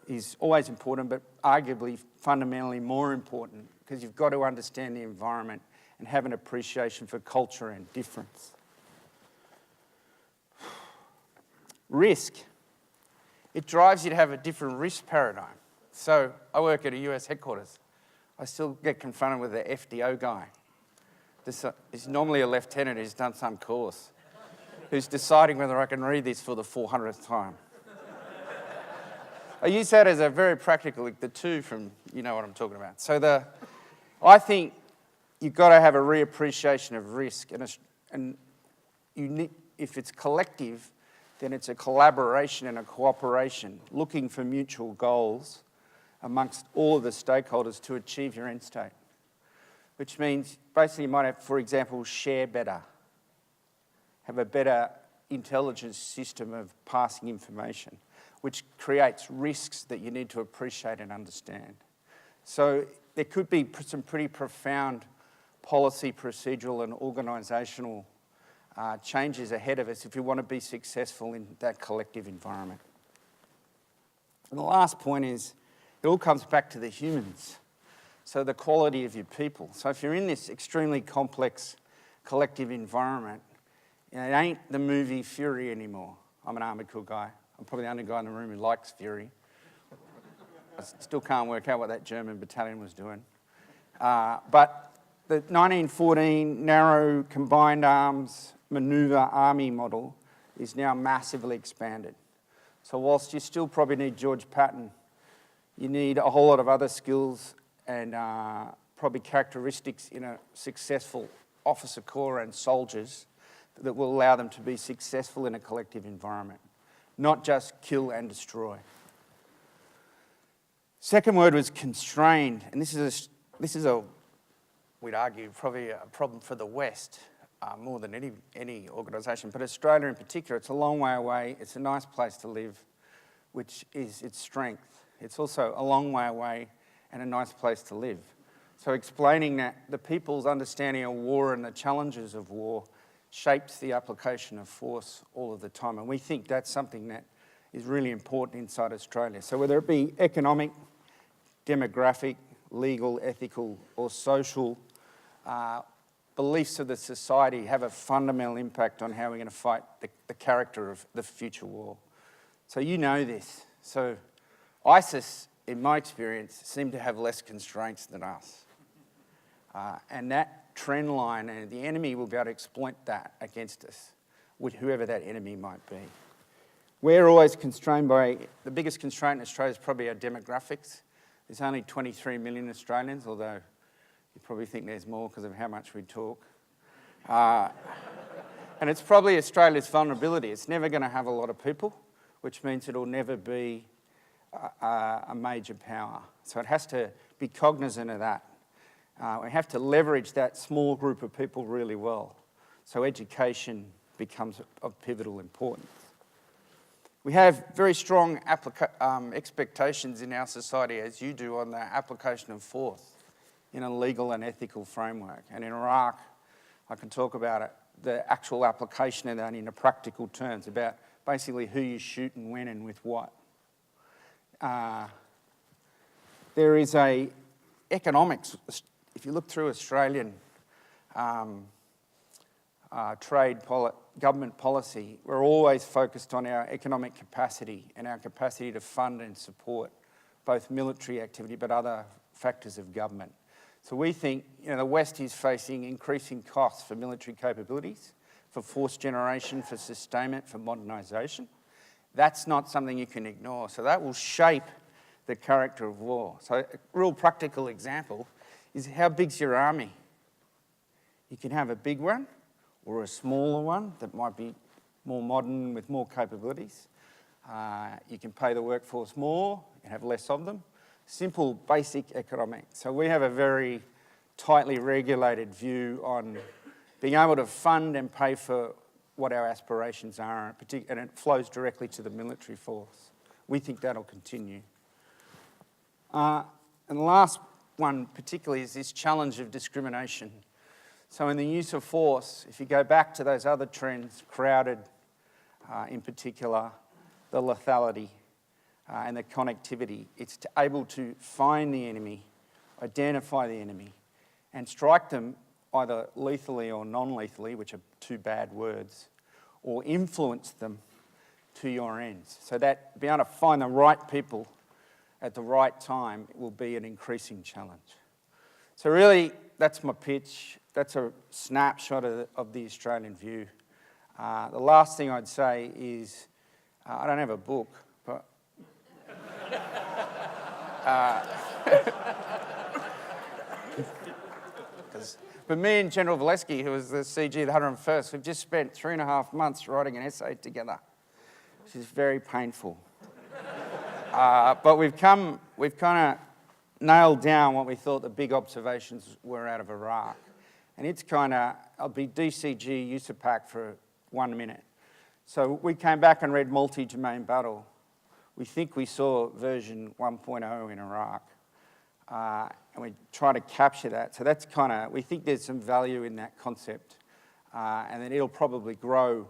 is always important, but arguably fundamentally more important because you've got to understand the environment and have an appreciation for culture and difference. Risk. It drives you to have a different risk paradigm. So I work at a US headquarters. I still get confronted with the FDO guy. This is normally a lieutenant who's done some course, who's deciding whether I can read this for the 400th time. I use that as a very practical, the two from, you know what I'm talking about. So I think you've got to have a reappreciation of risk, and if it's collective, then it's a collaboration and a cooperation, looking for mutual goals amongst all of the stakeholders to achieve your end state. Which means basically you might have, for example, share better, have a better intelligence system of passing information, which creates risks that you need to appreciate and understand. So there could be some pretty profound policy, procedural and organisational changes ahead of us if you want to be successful in that collective environment. And the last point is, it all comes back to the humans. So the quality of your people. So if you're in this extremely complex collective environment, it ain't the movie Fury anymore. I'm an armoured corps guy. I'm probably the only guy in the room who likes Fury. I still can't work out what that German battalion was doing. But the 1914 narrow combined arms manoeuvre army model is now massively expanded. So whilst you still probably need George Patton, you need a whole lot of other skills and probably characteristics in a successful officer corps and soldiers that will allow them to be successful in a collective environment, not just kill and destroy. Second word was constrained, and this is we'd argue, probably a problem for the West more than any organisation, but Australia in particular. It's a long way away. It's a nice place to live, which is its strength. It's also a long way away and a nice place to live. So explaining that the people's understanding of war and the challenges of war shapes the application of force all of the time. And we think that's something that is really important inside Australia. So whether it be economic, demographic, legal, ethical, or social, beliefs of the society have a fundamental impact on how we're going to fight the character of the future war. So you know this. So ISIS, in my experience, seem to have less constraints than us. And that trend line, and the enemy will be able to exploit that against us, with whoever that enemy might be. We're always constrained by, the biggest constraint in Australia is probably our demographics. There's only 23 million Australians, although you probably think there's more because of how much we talk. And it's probably Australia's vulnerability. It's never going to have a lot of people, which means it'll never be a major power. So it has to be cognizant of that. We have to leverage that small group of people really well. So education becomes of pivotal importance. We have very strong expectations in our society, as you do, on the application of force in a legal and ethical framework. And in Iraq, I can talk about it, the actual application of that in a practical terms, about basically who you shoot and when and with what. There is a economics, if you look through Australian government policy, we're always focused on our economic capacity and our capacity to fund and support both military activity but other factors of government. So we think the West is facing increasing costs for military capabilities, for force generation, for sustainment, for modernisation. That's not something you can ignore. So that will shape the character of war. So a real practical example is, how big's your army? You can have a big one or a smaller one that might be more modern with more capabilities. You can pay the workforce more and have less of them. Simple, basic economics. So we have a very tightly regulated view on being able to fund and pay for what our aspirations are, and it flows directly to the military force. We think that'll continue. And the last one particularly is this challenge of discrimination. So in the use of force, if you go back to those other trends, crowded in particular, the lethality and the connectivity, it's able to find the enemy, identify the enemy, and strike them either lethally or non-lethally, which are two bad words, or influence them to your ends. So that being able to find the right people at the right time will be an increasing challenge. So really, that's my pitch. That's a snapshot of the Australian view. The last thing I'd say is, I don't have a book, but but me and General Valesky, who was the CG of the 101st, we've just spent 3.5 months writing an essay together, which is very painful. But we've kind of nailed down what we thought the big observations were out of Iraq. And it's I'll be DCG USAPAC for 1 minute. So we came back and read Multi-Domain Battle. We think we saw version 1.0 in Iraq. And we try to capture that. So that's we think there's some value in that concept. And then it'll probably grow.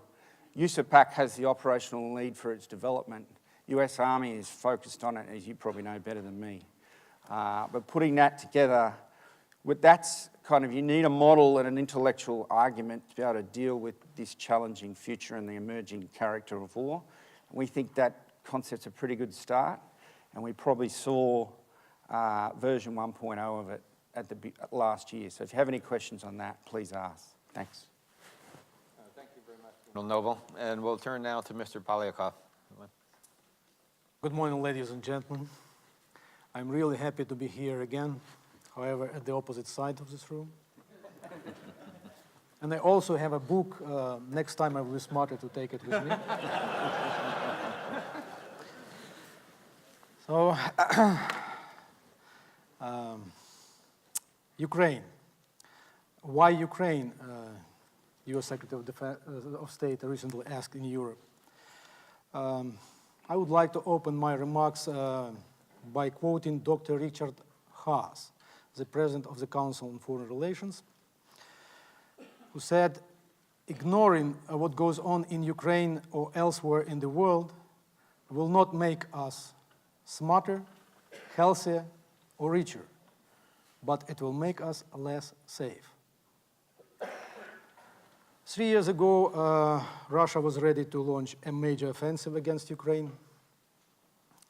USAPAC has the operational lead for its development. US Army is focused on it, as you probably know better than me. But putting that together, that's you need a model and an intellectual argument to be able to deal with this challenging future and the emerging character of war. And we think that concept's a pretty good start, and we probably saw version 1.0 of it at last year. So if you have any questions on that, please ask. Thanks. Thank you very much, General Noble. And we'll turn now to Mr. Polyakov. Good morning, ladies and gentlemen. I'm really happy to be here again, however, at the opposite side of this room. And I also have a book. Next time I will be smarter to take it with me. So, Ukraine. Why Ukraine? U.S. Secretary of State recently asked in Europe. I would like to open my remarks by quoting Dr. Richard Haas, the President of the Council on Foreign Relations, who said, ignoring what goes on in Ukraine or elsewhere in the world will not make us smarter, healthier, or richer, but it will make us less safe. 3 years ago, Russia was ready to launch a major offensive against Ukraine,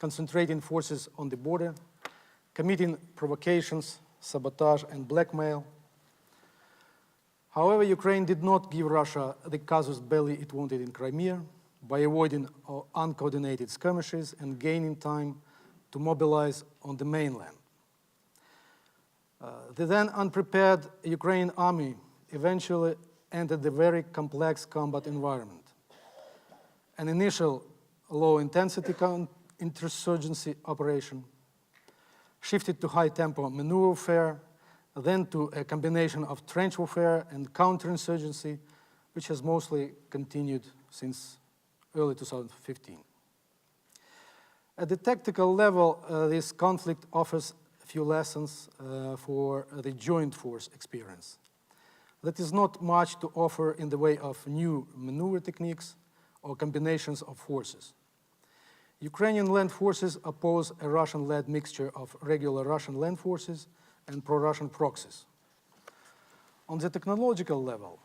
concentrating forces on the border, committing provocations, sabotage, and blackmail. However, Ukraine did not give Russia the casus belli it wanted in Crimea by avoiding uncoordinated skirmishes and gaining time to mobilize on the mainland. The then unprepared Ukrainian army eventually entered the very complex combat environment. An initial low-intensity insurgency operation, shifted to high-tempo maneuver warfare, then to a combination of trench warfare and counterinsurgency, which has mostly continued since early 2015. At the tactical level, this conflict offers a few lessons for the joint force experience. That is not much to offer in the way of new maneuver techniques or combinations of forces. Ukrainian land forces oppose a Russian-led mixture of regular Russian land forces and pro-Russian proxies. On the technological level,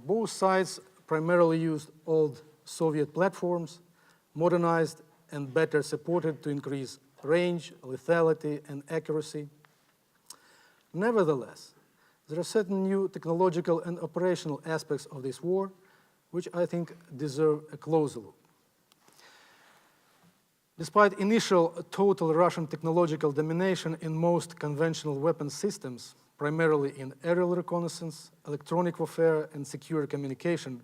both sides primarily used old Soviet platforms, modernized and better supported to increase range, lethality, and accuracy. Nevertheless, there are certain new technological and operational aspects of this war which I think deserve a closer look. Despite initial total Russian technological domination in most conventional weapons systems, primarily in aerial reconnaissance, electronic warfare, and secure communication,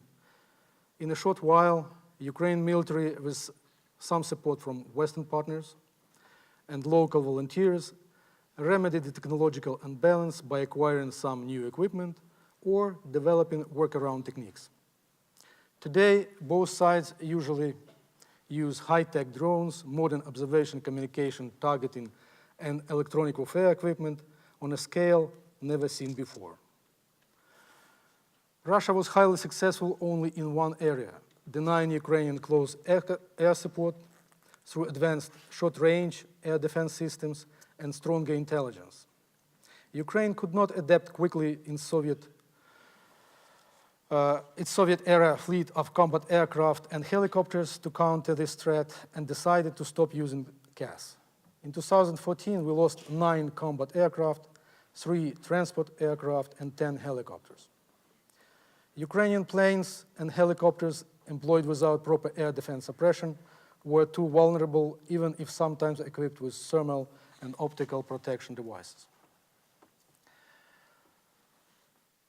in a short while, Ukraine military, with some support from Western partners and local volunteers, remedied the technological imbalance by acquiring some new equipment or developing workaround techniques. Today, both sides usually use high-tech drones, modern observation, communication, targeting, and electronic warfare equipment on a scale never seen before. Russia was highly successful only in one area, denying Ukrainian close air support through advanced short-range air defense systems and stronger intelligence. Ukraine could not adapt quickly in its Soviet-era fleet of combat aircraft and helicopters to counter this threat and decided to stop using CADCS. In 2014, we lost 9 combat aircraft, 3 transport aircraft, and 10 helicopters. Ukrainian planes and helicopters employed without proper air defense suppression were too vulnerable, even if sometimes equipped with thermal and optical protection devices.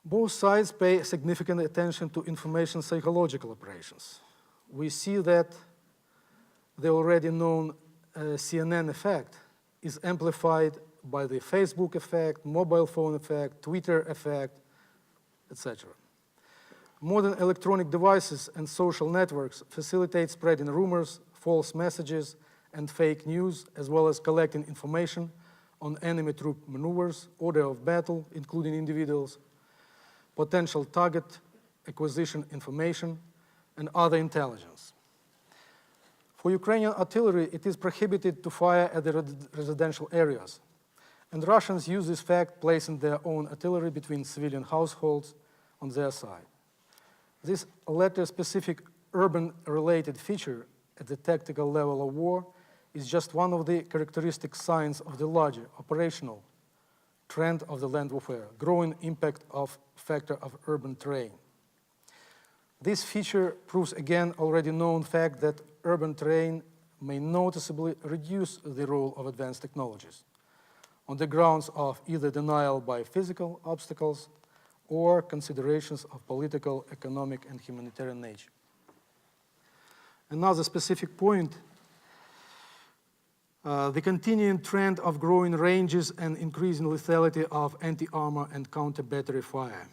Both sides pay significant attention to information psychological operations. We see that the already known CNN effect is amplified by the Facebook effect, mobile phone effect, Twitter effect, etc. Modern electronic devices and social networks facilitate spreading rumors, false messages, and fake news, as well as collecting information on enemy troop maneuvers, order of battle, including individuals, potential target acquisition information, and other intelligence. For Ukrainian artillery, it is prohibited to fire at the residential areas, and Russians use this fact, placing their own artillery between civilian households on their side. This latter specific urban-related feature at the tactical level of war is just one of the characteristic signs of the larger operational trend of the land warfare, growing impact of factor of urban terrain. This feature proves again already known fact that urban terrain may noticeably reduce the role of advanced technologies on the grounds of either denial by physical obstacles or considerations of political, economic, and humanitarian nature. Another specific point, the continuing trend of growing ranges and increasing lethality of anti-armor and counter-battery fire.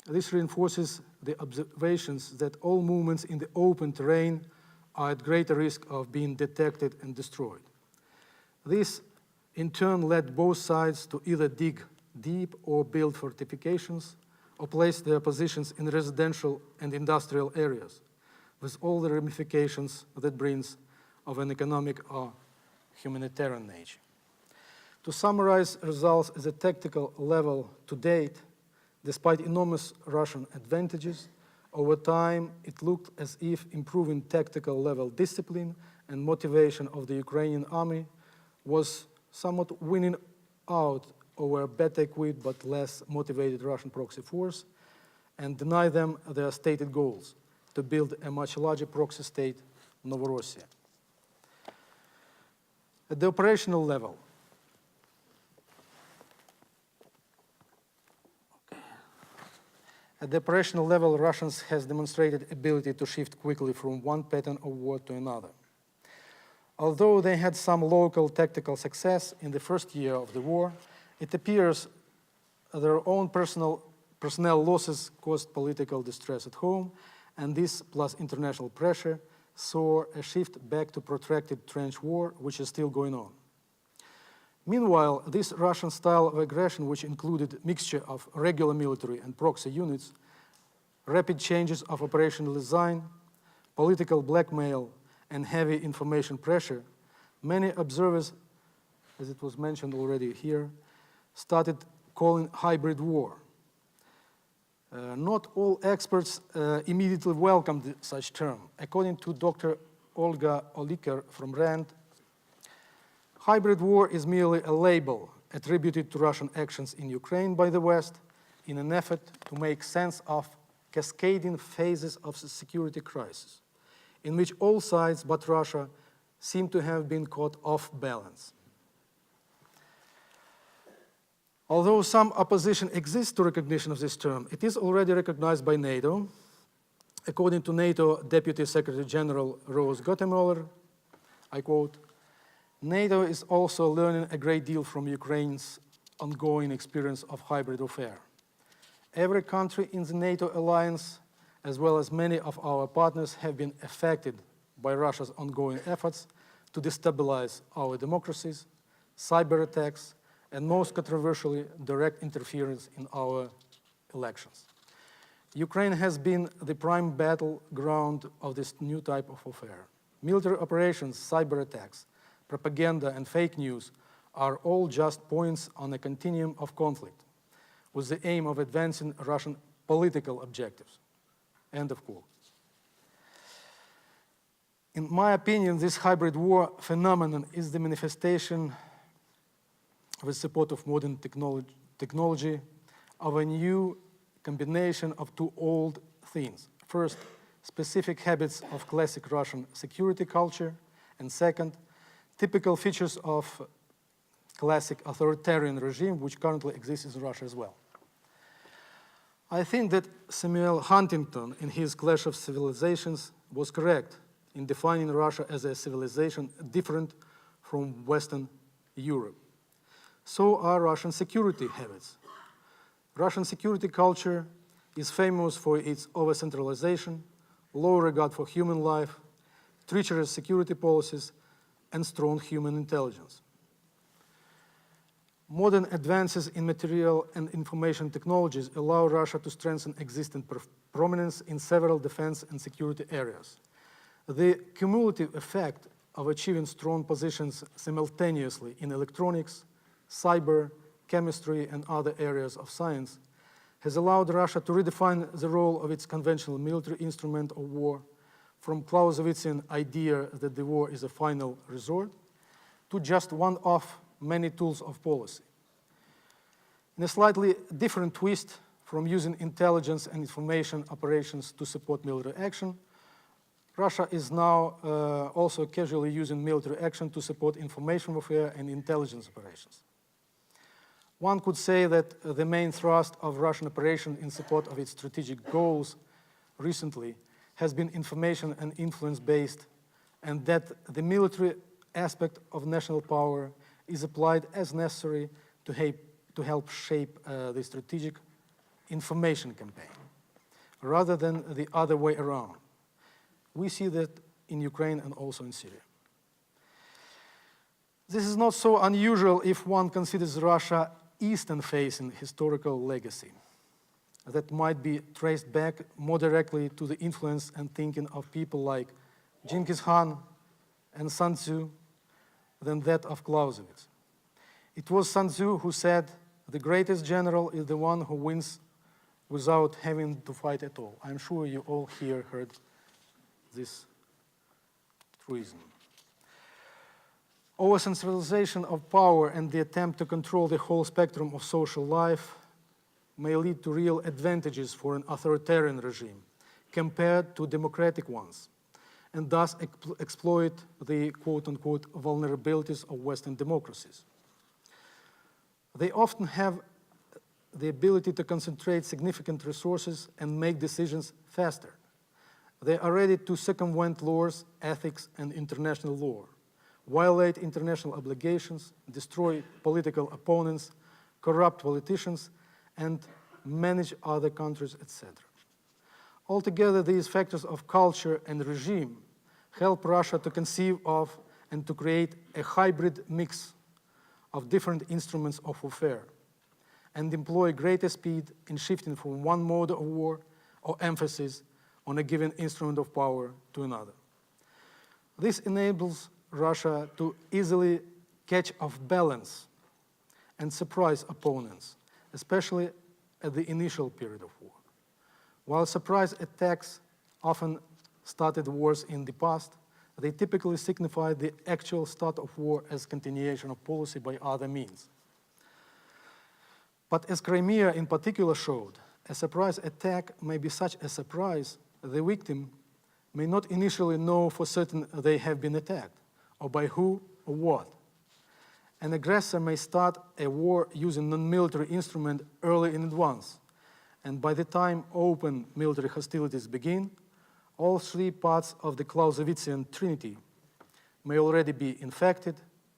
This reinforces the observations that all movements in the open terrain are at greater risk of being detected and destroyed. This, in turn, led both sides to either dig deep or build fortifications or place their positions in residential and industrial areas, with all the ramifications that brings of an economic or humanitarian nature. To summarize results at the tactical level to date, despite enormous Russian advantages, over time it looked as if improving tactical level discipline and motivation of the Ukrainian army was somewhat winning out over a better equipped but less motivated Russian proxy force and deny them their stated goals to build a much larger proxy state, Novorossiya. At the operational level, Russians has demonstrated ability to shift quickly from one pattern of war to another. Although they had some local tactical success in the first year of the war, it appears their own personnel losses caused political distress at home, and this, plus international pressure, saw a shift back to protracted trench war, which is still going on. Meanwhile, this Russian style of aggression, which included mixture of regular military and proxy units, rapid changes of operational design, political blackmail, and heavy information pressure, many observers, as it was mentioned already here, started calling hybrid war. Not all experts immediately welcomed such term. According to Dr. Olga Oliker from RAND, hybrid war is merely a label attributed to Russian actions in Ukraine by the West in an effort to make sense of cascading phases of the security crisis, in which all sides but Russia seem to have been caught off balance. Although some opposition exists to recognition of this term, it is already recognized by NATO. According to NATO Deputy Secretary General Rose Gottemoeller, I quote, "NATO is also learning a great deal from Ukraine's ongoing experience of hybrid warfare. Every country in the NATO alliance, as well as many of our partners, have been affected by Russia's ongoing efforts to destabilize our democracies, cyber attacks, and most controversially, direct interference in our elections. Ukraine has been the prime battleground of this new type of warfare. Military operations, cyber attacks, propaganda, and fake news are all just points on a continuum of conflict with the aim of advancing Russian political objectives." End of quote. In my opinion, this hybrid war phenomenon is the manifestation, with support of modern technology, of a new combination of two old things. First, specific habits of classic Russian security culture, and second, typical features of classic authoritarian regime which currently exists in Russia as well. I think that Samuel Huntington, in his Clash of Civilizations, was correct in defining Russia as a civilization different from Western Europe. So are Russian security habits. Russian security culture is famous for its over-centralization, low regard for human life, treacherous security policies, and strong human intelligence. Modern advances in material and information technologies allow Russia to strengthen existing prominence in several defense and security areas. The cumulative effect of achieving strong positions simultaneously in electronics, cyber, chemistry, and other areas of science has allowed Russia to redefine the role of its conventional military instrument of war from Clausewitzian idea that the war is a final resort to just one of many tools of policy. In a slightly different twist from using intelligence and information operations to support military action, Russia is now also casually using military action to support information warfare and intelligence operations. One could say that the main thrust of Russian operation in support of its strategic goals recently has been information and influence-based, and that the military aspect of national power is applied as necessary to help shape the strategic information campaign, rather than the other way around. We see that in Ukraine and also in Syria. This is not so unusual if one considers Russia Eastern-facing historical legacy that might be traced back more directly to the influence and thinking of people like Genghis Khan and Sun Tzu than that of Clausewitz. It was Sun Tzu who said, "The greatest general is the one who wins without having to fight at all." I'm sure you all here heard this truism. Over-centralization of power and the attempt to control the whole spectrum of social life may lead to real advantages for an authoritarian regime compared to democratic ones, and thus exploit the quote-unquote vulnerabilities of Western democracies. They often have the ability to concentrate significant resources and make decisions faster. They are ready to circumvent laws, ethics, and international law, violate international obligations, destroy political opponents, corrupt politicians, and manage other countries, etc. Altogether, these factors of culture and regime help Russia to conceive of and to create a hybrid mix of different instruments of warfare and employ greater speed in shifting from one mode of war or emphasis on a given instrument of power to another. This enables Russia to easily catch off balance and surprise opponents, especially at the initial period of war. While surprise attacks often started wars in the past, they typically signify the actual start of war as continuation of policy by other means. But as Crimea in particular showed, a surprise attack may be such a surprise the victim may not initially know for certain they have been attacked, or by who or what. An aggressor may start a war using non-military instrument early in advance, and by the time open military hostilities begin, all three parts of the Clausewitzian Trinity may already be infected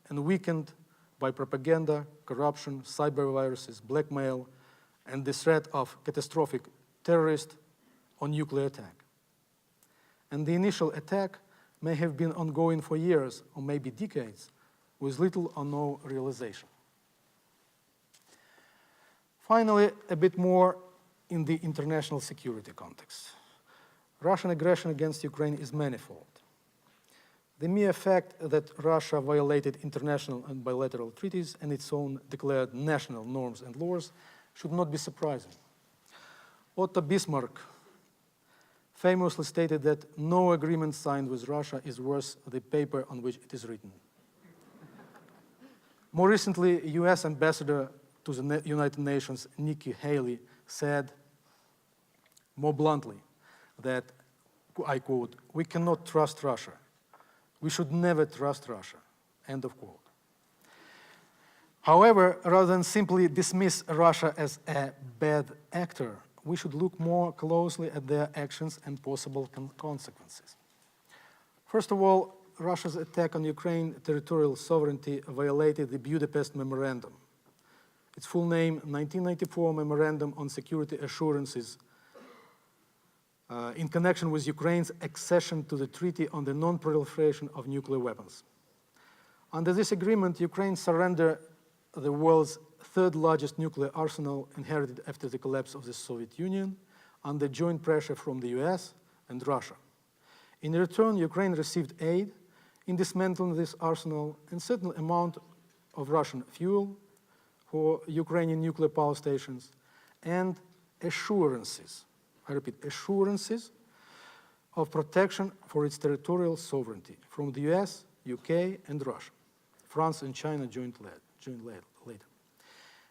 and weakened by propaganda, corruption, cyber viruses, blackmail, and the threat of catastrophic terrorist or nuclear attack. And the initial attack may have been ongoing for years or maybe decades with little or no realization. Finally, a bit more in the international security context. Russian aggression against Ukraine is manifold. The mere fact that Russia violated international and bilateral treaties and its own declared national norms and laws should not be surprising. Otto Bismarck famously stated that no agreement signed with Russia is worth the paper on which it is written. More recently, US Ambassador to the United Nations, Nikki Haley, said more bluntly that, I quote, "We cannot trust Russia. We should never trust Russia," end of quote. However, rather than simply dismiss Russia as a bad actor, we should look more closely at their actions and possible consequences. First of all, Russia's attack on Ukraine's territorial sovereignty violated the Budapest Memorandum. Its full name, 1994 Memorandum on Security Assurances in connection with Ukraine's accession to the Treaty on the Non-Proliferation of Nuclear Weapons. Under this agreement, Ukraine surrendered the world's third largest nuclear arsenal inherited after the collapse of the Soviet Union under joint pressure from the US and Russia. In return, Ukraine received aid in dismantling this arsenal and a certain amount of Russian fuel for Ukrainian nuclear power stations and assurances, I repeat, assurances of protection for its territorial sovereignty from the US, UK, and Russia. France and China joined later.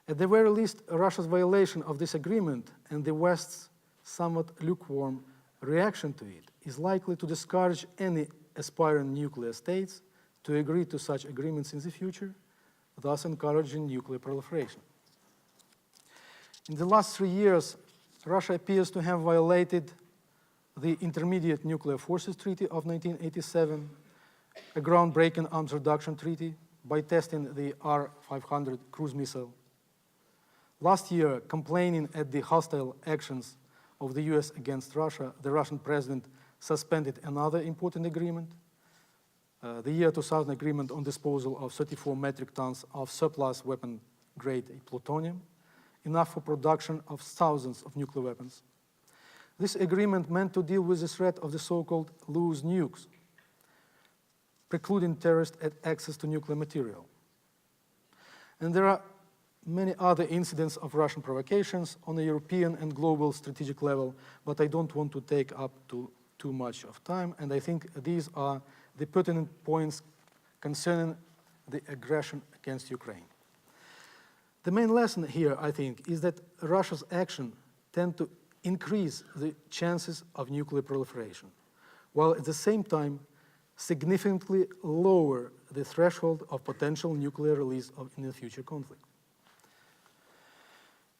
At the very least, Russia's violation of this agreement and the West's somewhat lukewarm reaction to it is likely to discourage any aspiring nuclear states to agree to such agreements in the future, thus encouraging nuclear proliferation. In the last 3 years, Russia appears to have violated the Intermediate Nuclear Forces Treaty of 1987, a groundbreaking arms reduction treaty, by testing the R-500 cruise missile. Last year, complaining at the hostile actions of the US against Russia, the Russian president suspended another important agreement, the year 2000 agreement on disposal of 34 metric tons of surplus weapon-grade plutonium, enough for production of thousands of nuclear weapons. This agreement meant to deal with the threat of the so-called loose nukes, precluding terrorists access to nuclear material. And there are many other incidents of Russian provocations on a European and global strategic level, but I don't want to take up too much of time, and I think these are the pertinent points concerning the aggression against Ukraine. The main lesson here, I think, is that Russia's action tend to increase the chances of nuclear proliferation, while at the same time significantly lower the threshold of potential nuclear release in a future conflict.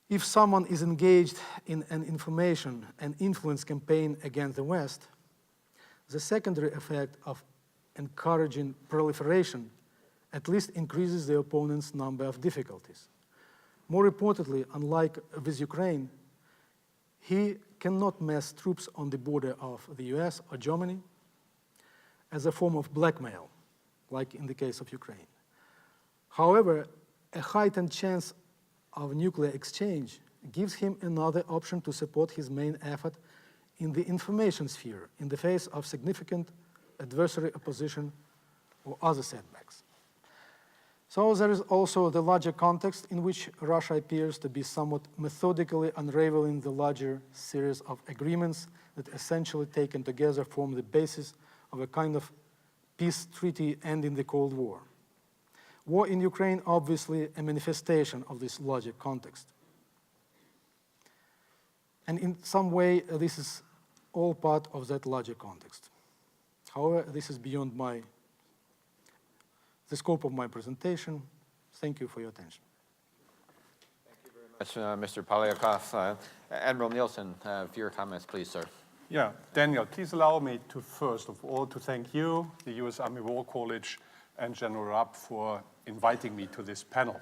If someone is engaged in an information and influence campaign against the West, the secondary effect of encouraging proliferation at least increases the opponent's number of difficulties. More importantly, unlike with Ukraine, he cannot mass troops on the border of the US or Germany, as a form of blackmail, like in the case of Ukraine. However, a heightened chance of nuclear exchange gives him another option to support his main effort in the information sphere in the face of significant adversary opposition or other setbacks. So there is also the larger context in which Russia appears to be somewhat methodically unraveling the larger series of agreements that essentially taken together form the basis of a kind of peace treaty ending the Cold War. War in Ukraine, obviously a manifestation of this larger context. And in some way, this is all part of that larger context. However, this is beyond the scope of my presentation. Thank you for your attention. Thank you very much, Mr. Polyakov. Admiral Nielson, for your comments, please, sir. Yeah, Daniel, please allow me to first of all to thank you, the U.S. Army War College, and General Rapp for inviting me to this panel.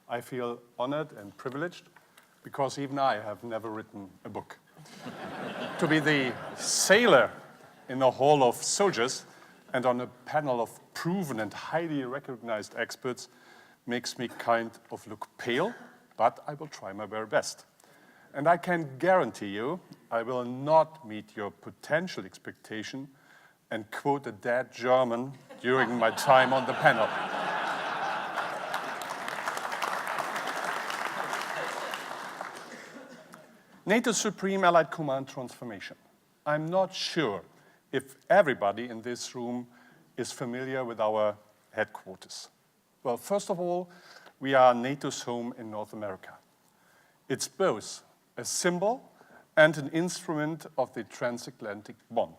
I feel honored and privileged because even I have never written a book. To be the sailor in a hall of soldiers and on a panel of proven and highly recognized experts makes me kind of look pale, but I will try my very best. And I can guarantee you I will not meet your potential expectation and quote a dead German during my time on the panel. NATO's Supreme Allied Command transformation. I'm not sure if everybody in this room is familiar with our headquarters. Well, first of all, we are NATO's home in North America. It's both a symbol and an instrument of the transatlantic bond.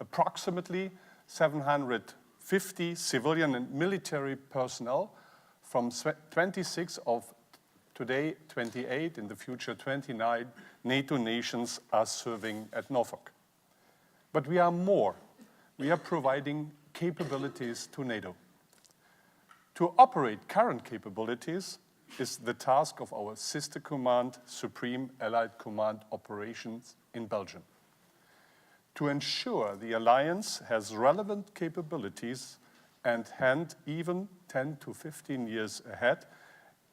Approximately 750 civilian and military personnel from 26 of today 28, in the future 29 NATO nations are serving at Norfolk. But we are more. We are providing capabilities to NATO. To operate current capabilities is the task of our sister command, Supreme Allied Command Operations in Belgium. To ensure the alliance has relevant capabilities and hand even 10 to 15 years ahead,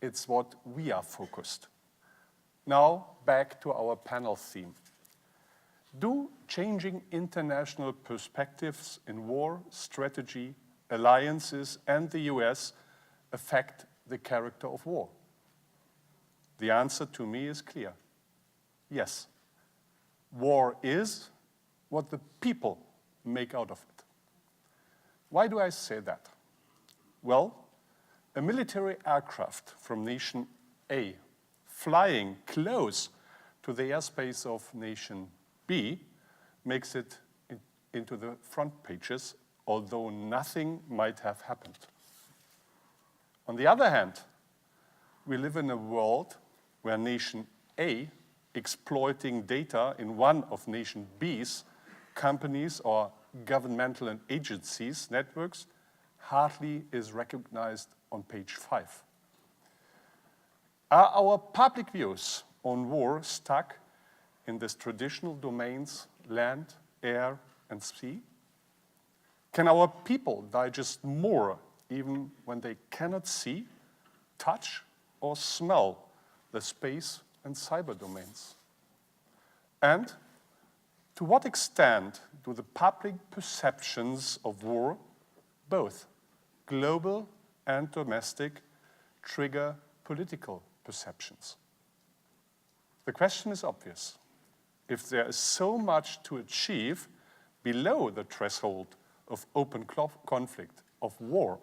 it's what we are focused. Now, back to our panel theme. Do changing international perspectives in war, strategy, alliances, and the US affect the character of war? The answer to me is clear. Yes. War is what the people make out of it. Why do I say that? Well, a military aircraft from nation A flying close to the airspace of nation B makes it into the front pages, although nothing might have happened. On the other hand, we live in a world where nation A exploiting data in one of nation B's companies or governmental and agencies networks hardly is recognized on page 5. Are our public views on war stuck in these traditional domains, land, air, and sea? Can our people digest more even when they cannot see, touch, or smell the space and cyber domains? And to what extent do the public perceptions of war, both global and domestic, trigger political perceptions? The question is obvious. If there is so much to achieve below the threshold of open conflict, of war,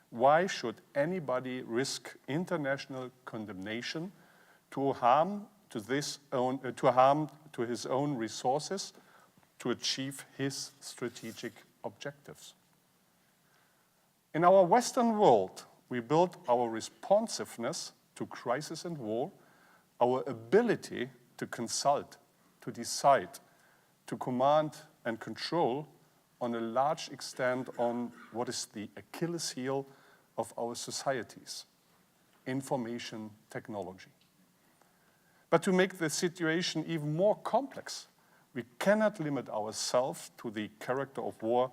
why should anybody risk international condemnation to harm to his own resources to achieve his strategic objectives? In our Western world, we built our responsiveness to crisis and war, our ability to consult, to decide, to command and control on a large extent on what is the Achilles heel of our societies, information technology. But to make the situation even more complex, we cannot limit ourselves to the character of war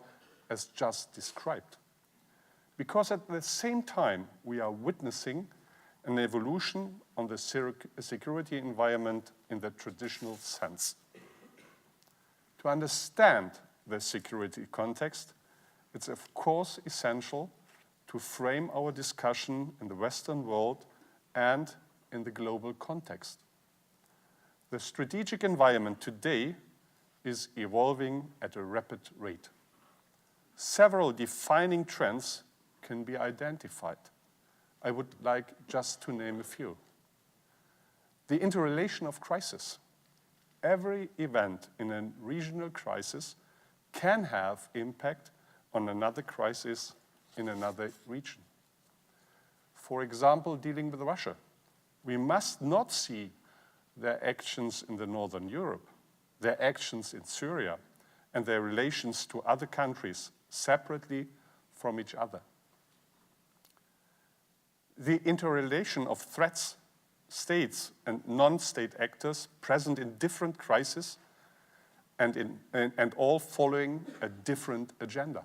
as just described. Because at the same time, we are witnessing an evolution on the security environment in the traditional sense. To understand the security context, it's of course essential to frame our discussion in the Western world and in the global context. The strategic environment today is evolving at a rapid rate. Several defining trends can be identified. I would like just to name a few. The interrelation of crisis. Every event in a regional crisis can have impact on another crisis in another region. For example, dealing with Russia. We must not see their actions in the Northern Europe, their actions in Syria, and their relations to other countries separately from each other. The interrelation of threats, states and non-state actors present in different crises and all following a different agenda.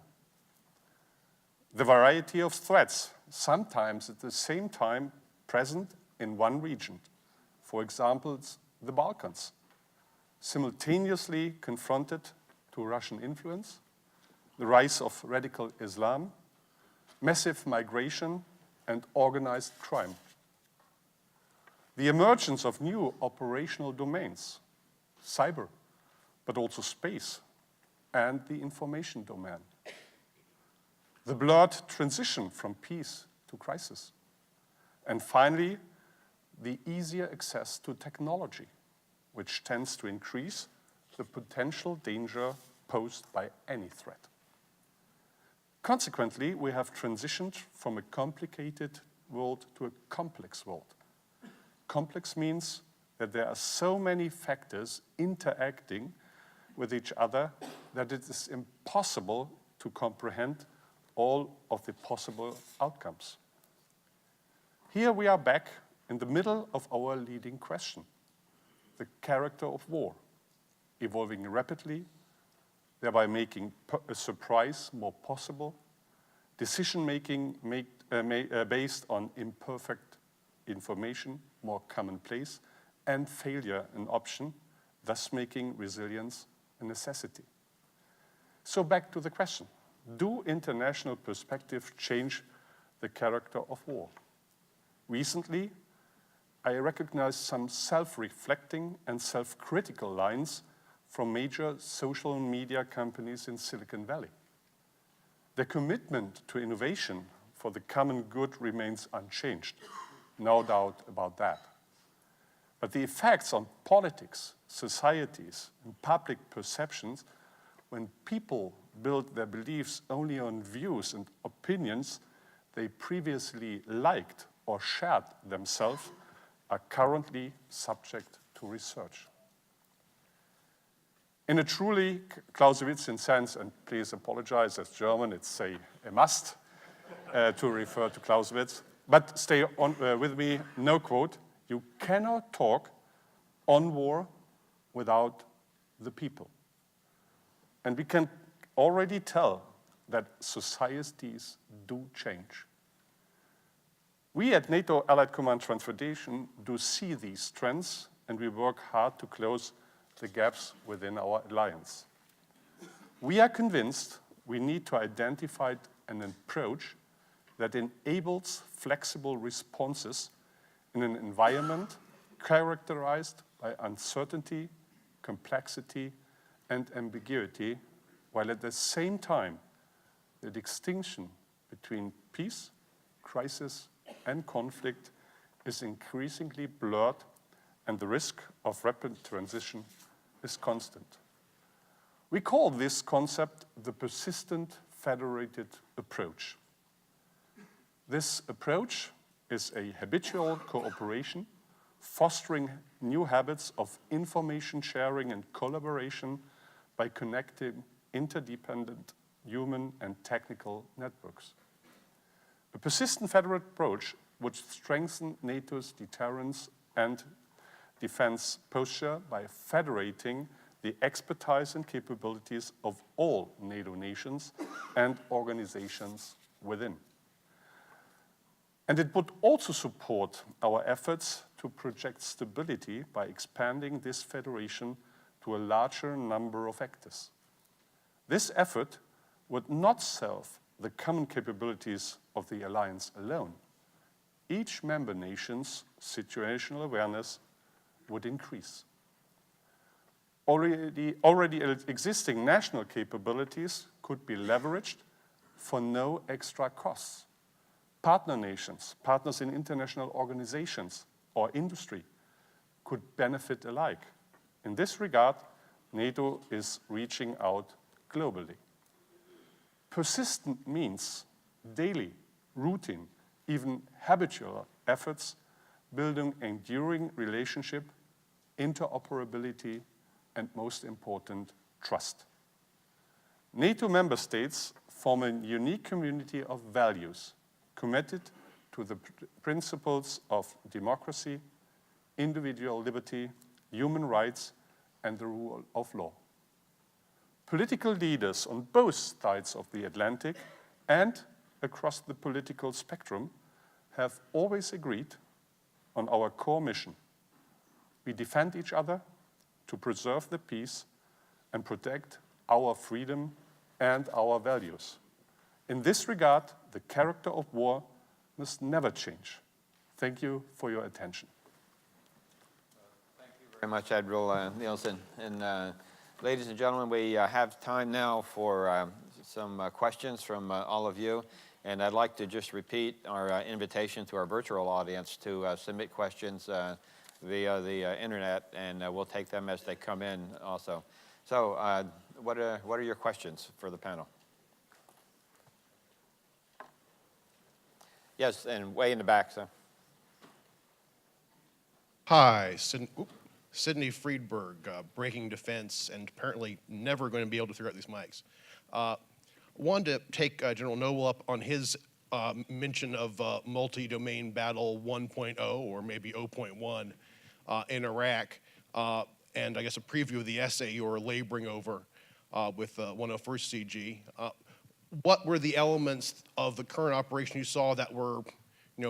The variety of threats, sometimes at the same time present in one region. For example, the Balkans, simultaneously confronted to Russian influence, the rise of radical Islam, massive migration, and organized crime. The emergence of new operational domains, cyber, but also space, and the information domain. The blurred transition from peace to crisis. And finally, the easier access to technology, which tends to increase the potential danger posed by any threat. Consequently, we have transitioned from a complicated world to a complex world. Complex means that there are so many factors interacting with each other that it is impossible to comprehend all of the possible outcomes. Here we are back in the middle of our leading question, the character of war, evolving rapidly, thereby making a surprise more possible, decision-making based on imperfect information more commonplace, and failure an option, thus making resilience a necessity. So back to the question, do international perspectives change the character of war? Recently, I recognized some self-reflecting and self-critical lines from major social media companies in Silicon Valley. Their commitment to innovation for the common good remains unchanged, no doubt about that. But the effects on politics, societies, and public perceptions when people build their beliefs only on views and opinions they previously liked or shared themselves are currently subject to research. In a truly Clausewitzian sense, and please apologize, as German, it's a must to refer to Clausewitz, but stay on with me, no quote, you cannot talk on war without the people. And we can already tell that societies do change. We at NATO Allied Command Transportation do see these trends, and we work hard to close the gaps within our alliance. We are convinced we need to identify an approach that enables flexible responses in an environment characterized by uncertainty, complexity, and ambiguity, while at the same time, the distinction between peace, crisis, and conflict is increasingly blurred, and the risk of rapid transition is constant. We call this concept the persistent federated approach. This approach is a habitual cooperation, fostering new habits of information sharing and collaboration by connecting interdependent human and technical networks. A persistent federal approach would strengthen NATO's deterrence and defense posture by federating the expertise and capabilities of all NATO nations and organizations within. And it would also support our efforts to project stability by expanding this federation to a larger number of actors. This effort would not serve the common capabilities of the alliance alone. Each member nation's situational awareness would increase. Already existing national capabilities could be leveraged for no extra costs. Partner nations, partners in international organizations or industry could benefit alike. In this regard, NATO is reaching out globally. Persistent means daily, routine, even habitual efforts building enduring relationship, interoperability, and most important, trust. NATO member states form a unique community of values committed to the principles of democracy, individual liberty, human rights, and the rule of law. Political leaders on both sides of the Atlantic and across the political spectrum have always agreed on our core mission. We defend each other to preserve the peace and protect our freedom and our values. In this regard, the character of war must never change. Thank you for your attention. Very much, Admiral Nielson. And ladies and gentlemen, we have time now for some questions from all of you. And I'd like to just repeat our invitation to our virtual audience to submit questions via the internet, and we'll take them as they come in also. So what are your questions for the panel? Yes, and way in the back, so. Hi, Sidney Friedberg, Breaking Defense, and apparently never going to be able to figure out these mics. Wanted to take General Noble up on his mention of multi-domain battle 1.0 or maybe 0.1 in Iraq, and I guess a preview of the essay you were laboring over with 101st CG. What were the elements of the current operation you saw that were,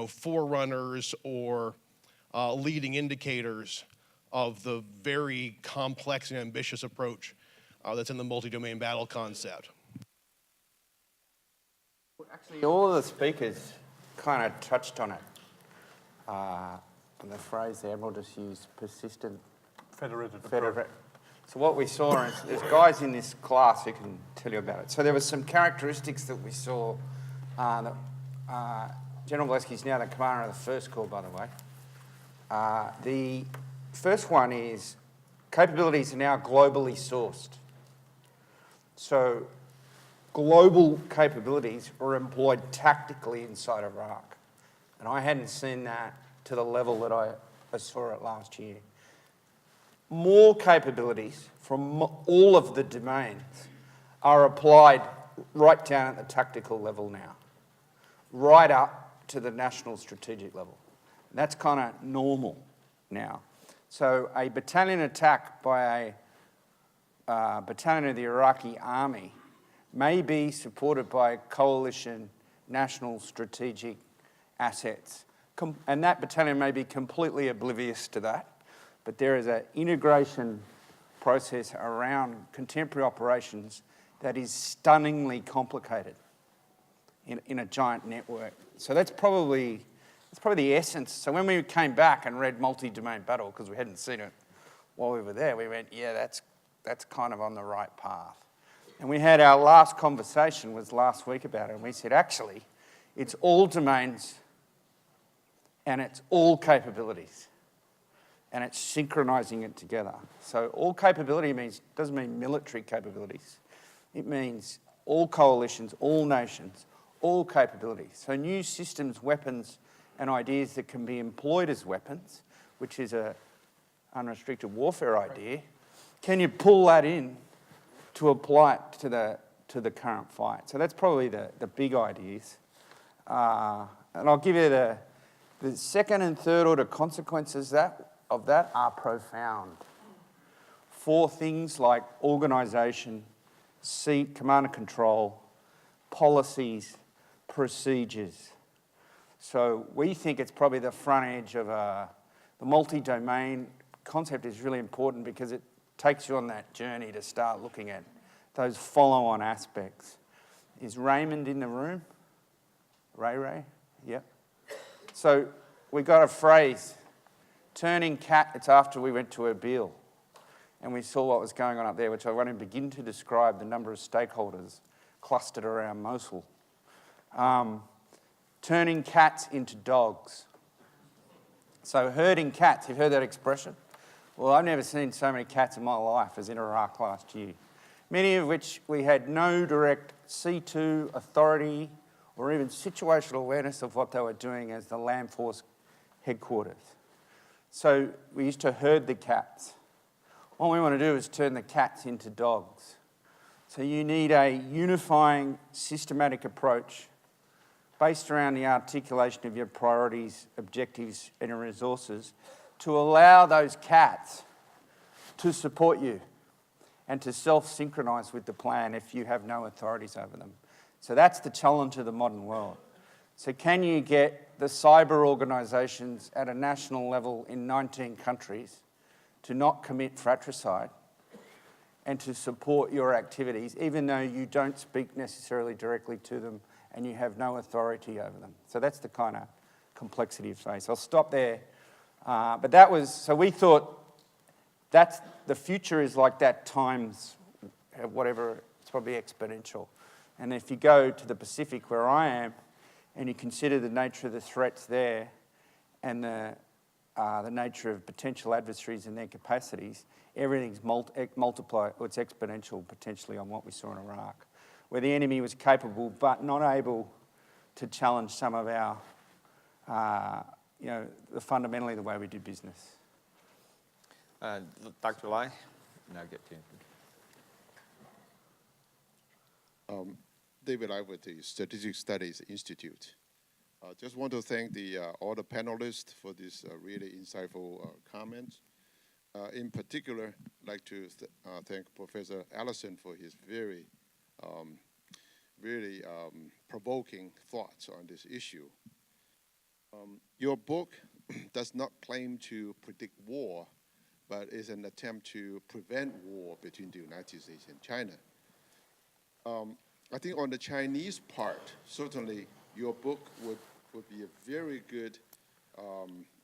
forerunners or leading indicators of the very complex and ambitious approach that's in the multi-domain battle concept? Actually, all of the speakers kind of touched on it. And the phrase the Admiral just used, persistent. Federated. So what we saw is there's guys in this class who can tell you about it. So there were some characteristics that we saw. General Valesky's now the commander of the first corps, by the way. The first one is capabilities are now globally sourced. So global capabilities are employed tactically inside Iraq. And I hadn't seen that to the level that I saw it last year. More capabilities from all of the domains are applied right down at the tactical level now, right up to the national strategic level. And that's kind of normal now. So a battalion attack by a battalion of the Iraqi army may be supported by coalition national strategic assets. And that battalion may be completely oblivious to that, but there is an integration process around contemporary operations that is stunningly complicated in a giant network. So that's probably the essence. So when we came back and read multi-domain battle, because we hadn't seen it while we were there, we went, yeah, that's kind of on the right path. And we had our last conversation was last week about it, and we said, actually, it's all domains and it's all capabilities. And it's synchronizing it together. So all capability doesn't mean military capabilities. It means all coalitions, all nations, all capabilities. So new systems, weapons, and ideas that can be employed as weapons, which is an unrestricted warfare idea, can you pull that in to apply it to the current fight? So that's probably the big ideas. And I'll give you the second and third order consequences of that are profound. for things like organisation, command and control, policies, procedures. So we think it's probably the front edge of the multi-domain concept is really important because it takes you on that journey to start looking at those follow-on aspects. Is Raymond in the room? Ray? Yep. So we got a phrase, turning cat, it's after we went to Erbil and we saw what was going on up there, which I won't even begin to describe the number of stakeholders clustered around Mosul. Turning cats into dogs. So herding cats, you've heard that expression? Well, I've never seen so many cats in my life as in Iraq last year, many of which we had no direct C2 authority or even situational awareness of what they were doing as the land force headquarters. So we used to herd the cats. What we want to do is turn the cats into dogs. So you need a unifying, systematic approach based around the articulation of your priorities, objectives, and your resources to allow those cats to support you and to self-synchronise with the plan if you have no authorities over them. So that's the challenge of the modern world. So can you get the cyber organisations at a national level in 19 countries to not commit fratricide and to support your activities, even though you don't speak necessarily directly to them and you have no authority over them? So that's the kind of complexity of space. I'll stop there. But that was, so we thought that's, the future is like that times whatever, it's probably exponential. And if you go to the Pacific where I am and you consider the nature of the threats there and the nature of potential adversaries and their capacities, everything's multiplied, or it's exponential potentially on what we saw in Iraq, where the enemy was capable but not able to challenge some of our, fundamentally the way we do business. Dr. Lai, now get to you. David Lai with the Strategic Studies Institute. Just want to thank all the panelists for this really insightful comments. In particular, I'd like to thank Professor Allison for his very, really provoking thoughts on this issue. Your book does not claim to predict war, but is an attempt to prevent war between the United States and China. I think on the Chinese part, certainly your book would be a very good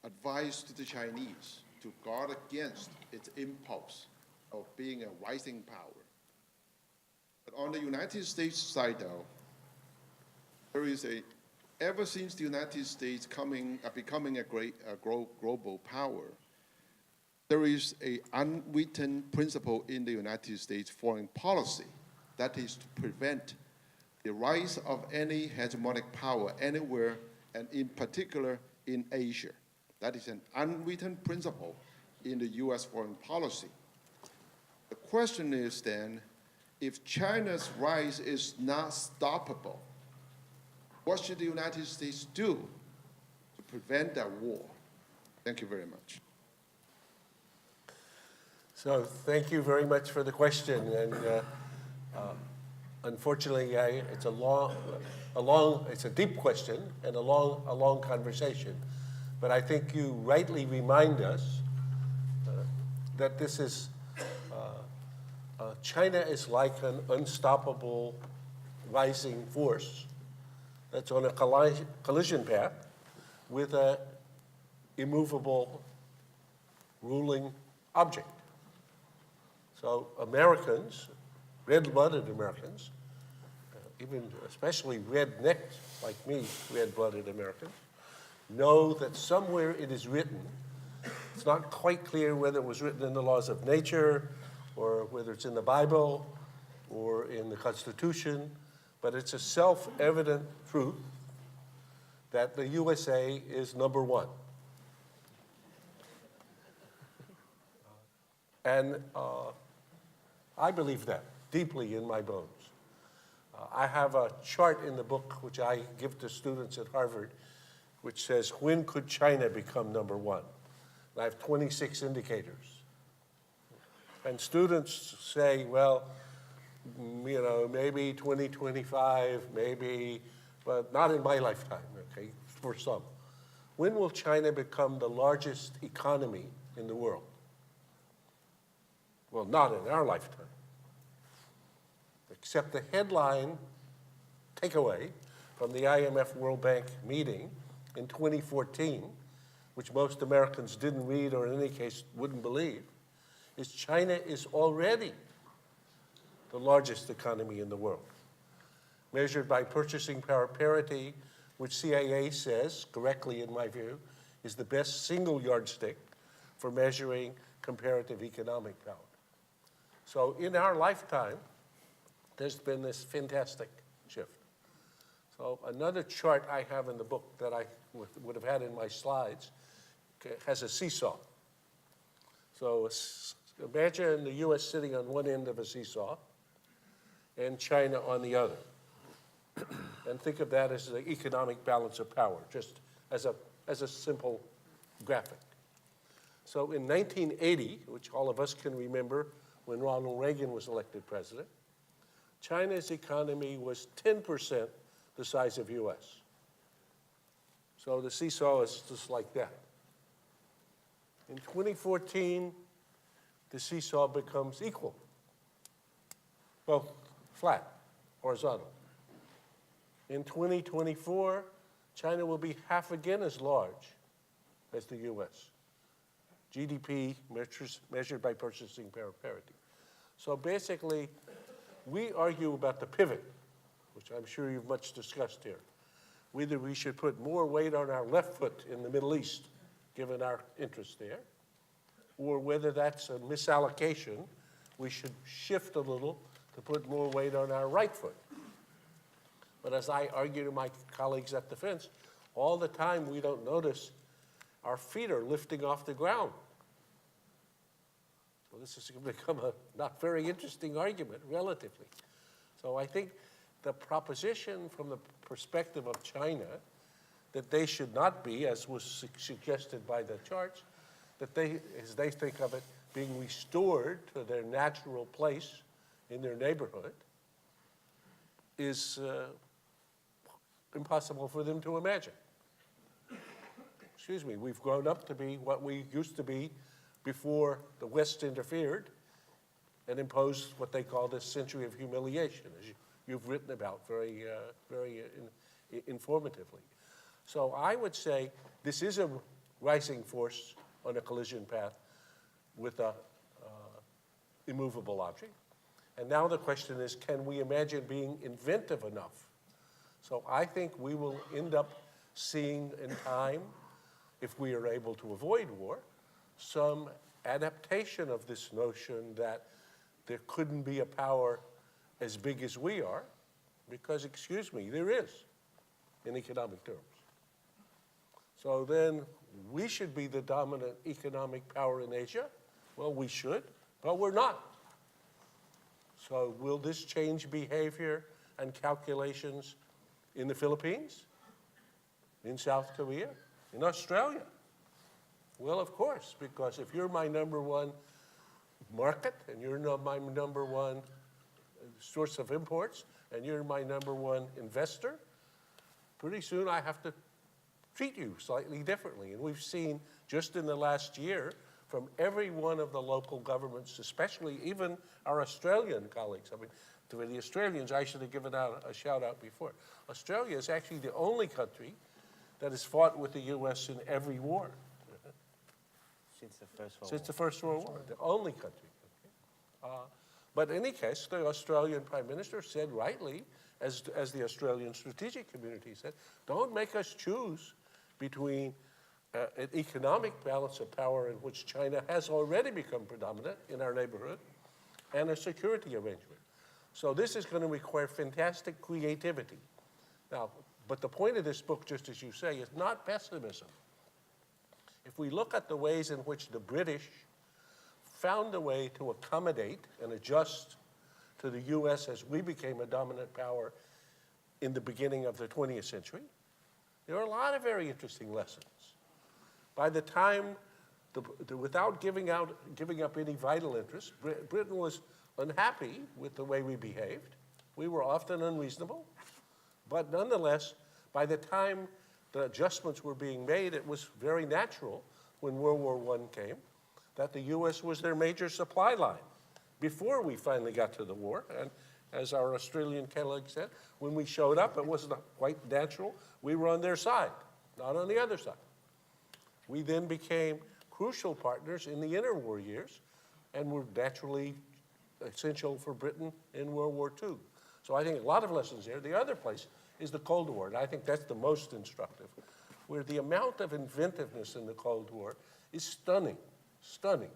advice to the Chinese to guard against its impulse of being a rising power. But on the United States side, though, there is ever since the United States becoming a great global power, there is an unwritten principle in the United States foreign policy that is to prevent the rise of any hegemonic power anywhere, and in particular in Asia. That is an unwritten principle in the US foreign policy. The question is then, if China's rise is not stoppable, what should the United States do to prevent that war? Thank you very much. So thank you very much for the question. And unfortunately, it's it's a deep question and a long conversation. But I think you rightly remind us that this is, China is like an unstoppable rising force that's on a collision path with an immovable ruling object. So Americans, red-blooded Americans, even especially rednecks like me, red-blooded Americans, know that somewhere it is written. It's not quite clear whether it was written in the laws of nature or whether it's in the Bible or in the Constitution, but it's a self-evident truth that the USA is number one. And I believe that deeply in my bones. I have a chart in the book which I give to students at Harvard which says, when could China become number one? And I have 26 indicators. And students say, well, you know, maybe 2025, maybe, but not in my lifetime, okay, for some. When will China become the largest economy in the world? Well, not in our lifetime. Except the headline takeaway from the IMF World Bank meeting in 2014, which most Americans didn't read or in any case wouldn't believe, is China is already the largest economy in the world, measured by purchasing power parity, which CAA says, correctly in my view, is the best single yardstick for measuring comparative economic power. So in our lifetime, there's been this fantastic shift. So another chart I have in the book that I would have had in my slides has a seesaw. So imagine the US sitting on one end of a seesaw and China on the other. And think of that as the economic balance of power, just as a simple graphic. So in 1980, which all of us can remember when Ronald Reagan was elected president, China's economy was 10% the size of US. So the seesaw is just like that. In 2014, the seesaw becomes equal. Well, flat, horizontal. In 2024, China will be half again as large as the US. GDP measured by purchasing power parity. So basically, we argue about the pivot, which I'm sure you've much discussed here. Whether we should put more weight on our left foot in the Middle East, given our interest there, or whether that's a misallocation, we should shift a little to put more weight on our right foot. But as I argue to my colleagues at the fence, all the time we don't notice our feet are lifting off the ground. Well, this has become a not very interesting argument, relatively. So I think the proposition from the perspective of China that they should not be, as was suggested by the charts, that they, as they think of it, being restored to their natural place in their neighborhood is impossible for them to imagine. Excuse me, we've grown up to be what we used to be before the West interfered and imposed what they call this century of humiliation, as you've written about very informatively. So I would say this is a rising force on a collision path with a immovable object. And now the question is, can we imagine being inventive enough? So I think we will end up seeing in time, if we are able to avoid war, some adaptation of this notion that there couldn't be a power as big as we are, because, excuse me, there is in economic terms. So then we should be the dominant economic power in Asia. Well, we should, but we're not. So will this change behavior and calculations in the Philippines, in South Korea, in Australia? Well, of course, because if you're my number one market and you're my number one source of imports and you're my number one investor, pretty soon I have to treat you slightly differently. And we've seen just in the last year from every one of the local governments, especially even our Australian colleagues. I mean, to the Australians, I should have given out a shout out before. Australia is actually the only country that has fought with the US in every war. Since the First World War. Since the First World War, the only country. Okay. But in any case, the Australian Prime Minister said rightly, as the Australian strategic community said, don't make us choose between an economic balance of power in which China has already become predominant in our neighborhood and a security arrangement. So this is going to require fantastic creativity. Now, but the point of this book, just as you say, is not pessimism. If we look at the ways in which the British found a way to accommodate and adjust to the US as we became a dominant power in the beginning of the 20th century, there are a lot of very interesting lessons. By the time without giving up any vital interest, Britain was unhappy with the way we behaved. We were often unreasonable. But nonetheless, by the time the adjustments were being made, it was very natural when World War I came that the U.S. was their major supply line before we finally got to the war. And as our Australian colleague said, when we showed up, it wasn't quite natural. We were on their side, not on the other side. We then became crucial partners in the interwar years and were naturally essential for Britain in World War II. So I think a lot of lessons there. The other place is the Cold War, and I think that's the most instructive, where the amount of inventiveness in the Cold War is stunning, stunning.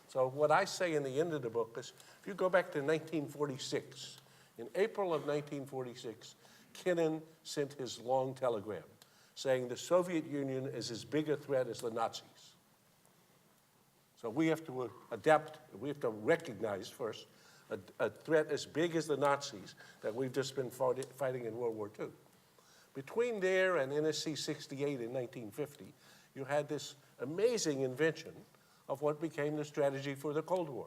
So what I say in the end of the book is, if you go back to 1946, in April of 1946, Kennan sent his long telegram saying the Soviet Union is as big a threat as the Nazis. So we have to adapt, we have to recognize first a threat as big as the Nazis that we've just been fighting in World War II. Between there and NSC 68 in 1950, you had this amazing invention of what became the strategy for the Cold War.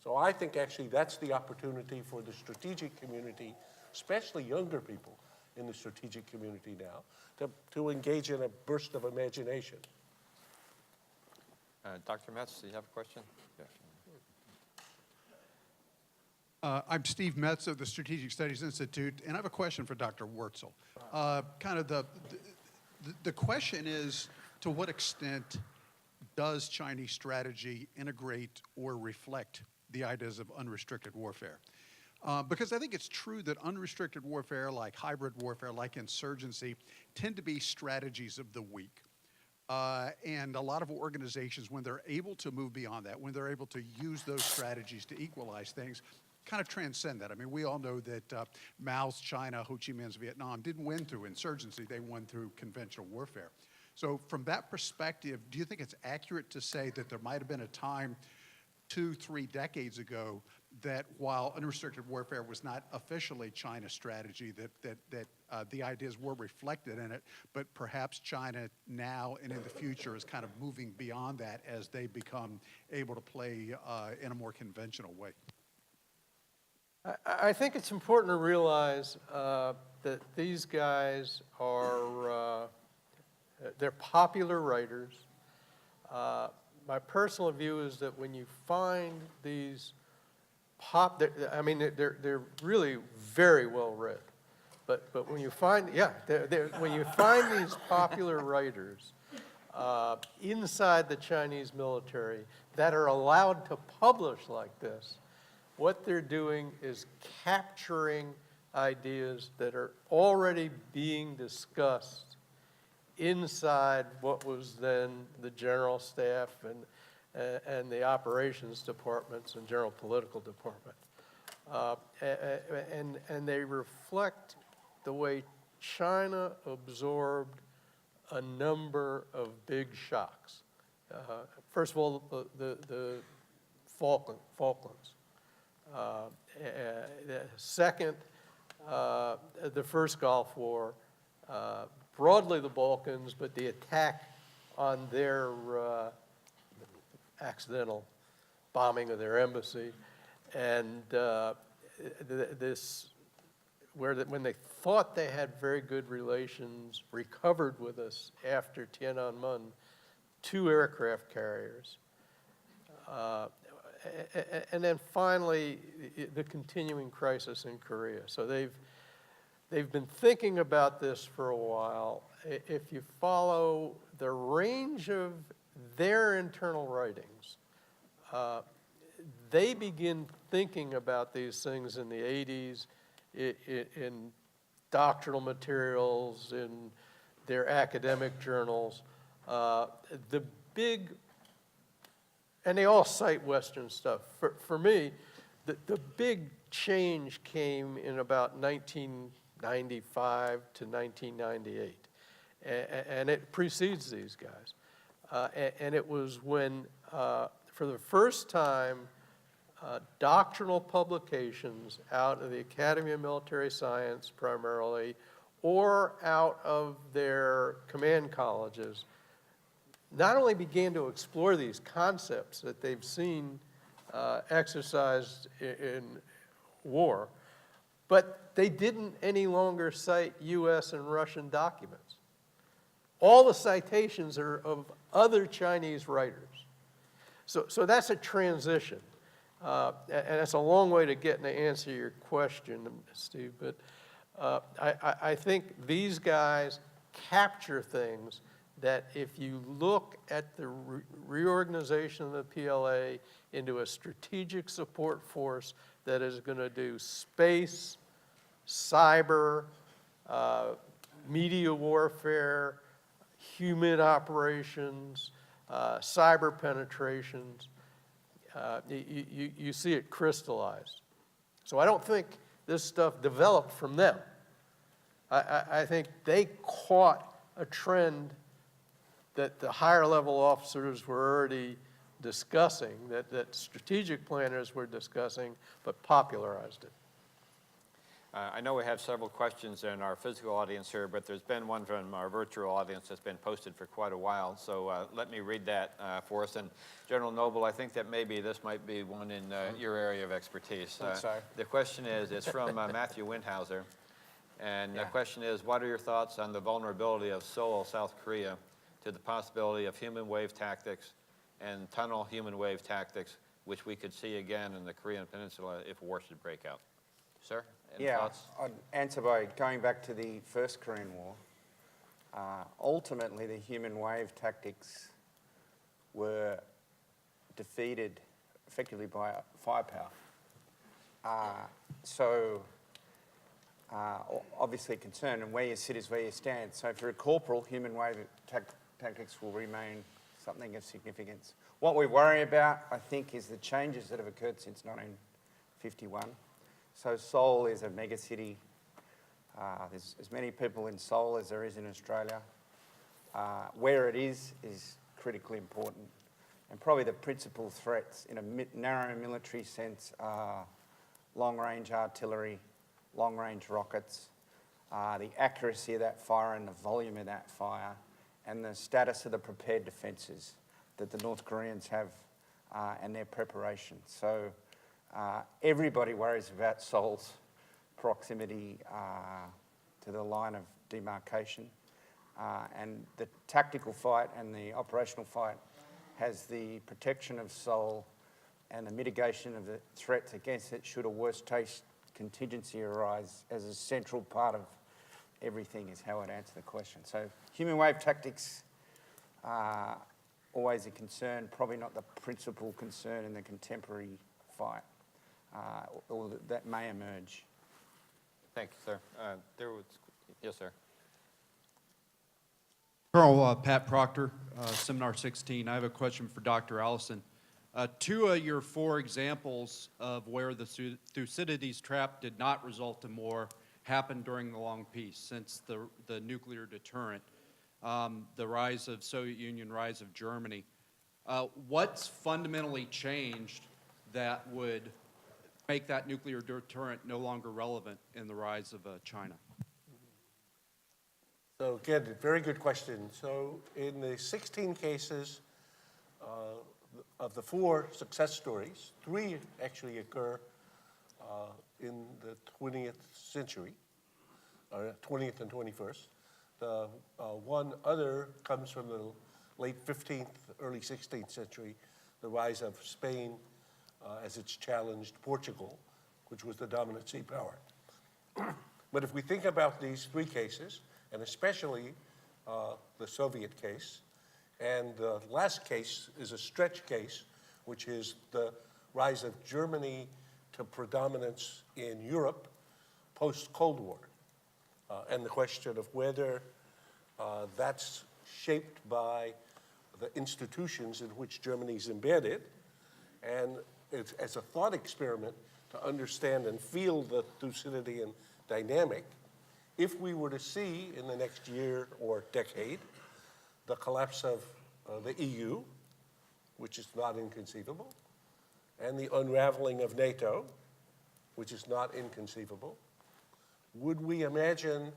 So I think actually that's the opportunity for the strategic community, especially younger people in the strategic community now, to engage in a burst of imagination. Dr. Metz, do you have a question? Yes. I'm Steve Metz of the Strategic Studies Institute, and I have a question for Dr. Wortzel. Kind of the question is, to what extent does Chinese strategy integrate or reflect the ideas of unrestricted warfare? Because I think it's true that unrestricted warfare, like hybrid warfare, like insurgency, tend to be strategies of the weak. And a lot of organizations, when they're able to move beyond that, when they're able to use those strategies to equalize things, kind of transcend that. I mean, we all know that Mao's China, Ho Chi Minh's Vietnam didn't win through insurgency, they won through conventional warfare. So from that perspective, do you think it's accurate to say that there might have been a time 2-3 decades ago that while unrestricted warfare was not officially China's strategy, that the ideas were reflected in it, but perhaps China now and in the future is kind of moving beyond that as they become able to play in a more conventional way? I think it's important to realize that these guys are, they're popular writers. My personal view is that when you find these they're really very well read. But when you find, when you find these popular writers inside the Chinese military that are allowed to publish like this, what they're doing is capturing ideas that are already being discussed inside what was then the general staff and the operations departments and general political department. And they reflect the way China absorbed a number of big shocks. First of all, the Falklands. Second, the first Gulf War, broadly the Balkans, but the attack on their accidental bombing of their embassy, and when they thought they had very good relations, recovered with us after Tiananmen, 2 aircraft carriers. And then finally, the continuing crisis in Korea. So they've been thinking about this for a while. If you follow the range of their internal writings, they begin thinking about these things in the 80s in doctrinal materials, in their academic journals. The big, and they all cite Western stuff. For me, the big change came in about 1995 to 1998. And it precedes these guys. And it was when, for the first time, doctrinal publications out of the Academy of Military Science primarily, or out of their command colleges, not only began to explore these concepts that they've seen exercised in war, but they didn't any longer cite US and Russian documents. All the citations are of other Chinese writers. So that's a transition. And it's a long way to get to answer your question, Steve, but I think these guys capture things that if you look at the reorganization of the PLA into a strategic support force that is going to do space, cyber, media warfare, human operations, cyber penetrations, you see it crystallized. So I don't think this stuff developed from them. I think they caught a trend that the higher level officers were already discussing, that strategic planners were discussing, but popularized it. I know we have several questions in our physical audience here, but there's been one from our virtual audience that's been posted for quite a while. So let me read that for us. And General Noble, I think that maybe this might be one in your area of expertise. The question is, it's from Matthew Windhauser. And the question is, what are your thoughts on the vulnerability of Seoul, South Korea, to the possibility of human wave tactics and tunnel human wave tactics, which we could see again in the Korean Peninsula if war should break out? Sir, any thoughts? I'd answer by going back to the First Korean War. Ultimately, the human wave tactics were defeated effectively by firepower. Obviously concerned, and where you sit is where you stand. So if you're a corporal, human wave tactics will remain something of significance. What we worry about, I think, is the changes that have occurred since 1951. So Seoul is a mega city. There's as many people in Seoul as there is in Australia. Where it is critically important. And probably the principal threats in a narrow military sense are long-range artillery, long-range rockets, the accuracy of that fire and the volume of that fire, and the status of the prepared defences that the North Koreans have and their preparation. So everybody worries about Seoul's proximity to the line of demarcation. And the tactical fight and the operational fight has the protection of Seoul and the mitigation of the threats against it should a worst-case contingency arise as a central part of everything is how I'd answer the question. So human wave tactics are always a concern, probably not the principal concern in the contemporary fight, or that may emerge. Thank you, sir. Yes, sir. Colonel Pat Proctor, Seminar 16. I have a question for Dr. Allison. Two of your four examples of where the Thucydides trap did not result in war happened during the long peace, since the nuclear deterrent, the rise of Soviet Union, rise of Germany. What's fundamentally changed that would make that nuclear deterrent no longer relevant in the rise of China? So again, very good question. So in the 16 cases of the 4 success stories, 3 actually occur in the 20th century, 20th and 21st. The one other comes from the late 15th, early 16th century, the rise of Spain as it's challenged Portugal, which was the dominant sea power. But if we think about these 3 cases, and especially the Soviet case, and the last case is a stretch case, which is the rise of Germany to predominance in Europe post-Cold War. And the question of whether that's shaped by the institutions in which Germany is embedded, and it's, as a thought experiment to understand and feel the Thucydidean dynamic, if we were to see in the next year or decade the collapse of the EU, which is not inconceivable, and the unraveling of NATO, which is not inconceivable, would we imagine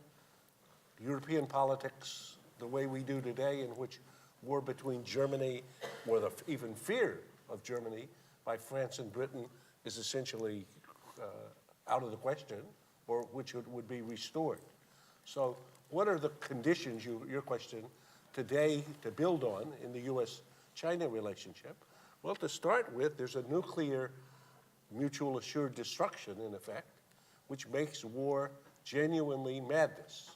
European politics the way we do today, in which war between Germany, or the even fear of Germany by France and Britain is essentially out of the question, or which would be restored. So what are the conditions, your question, today to build on in the U.S.-China relationship? Well, to start with, there's a nuclear mutual assured destruction, in effect, which makes war genuinely madness.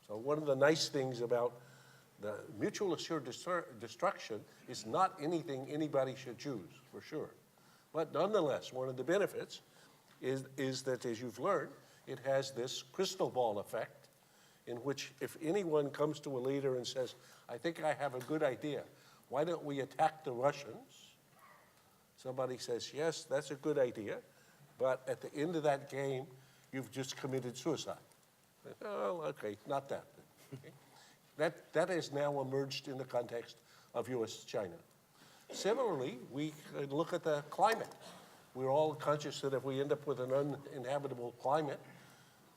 So one of the nice things about the mutual assured destruction is not anything anybody should choose, for sure. But nonetheless, one of the benefits is that, as you've learned, it has this crystal ball effect in which if anyone comes to a leader and says, I think I have a good idea, why don't we attack the Russians? Somebody says, yes, that's a good idea, but at the end of that game, you've just committed suicide. Oh, okay, not that. Okay. That has now emerged in the context of US-China. Similarly, we look at the climate. We're all conscious that if we end up with an uninhabitable climate,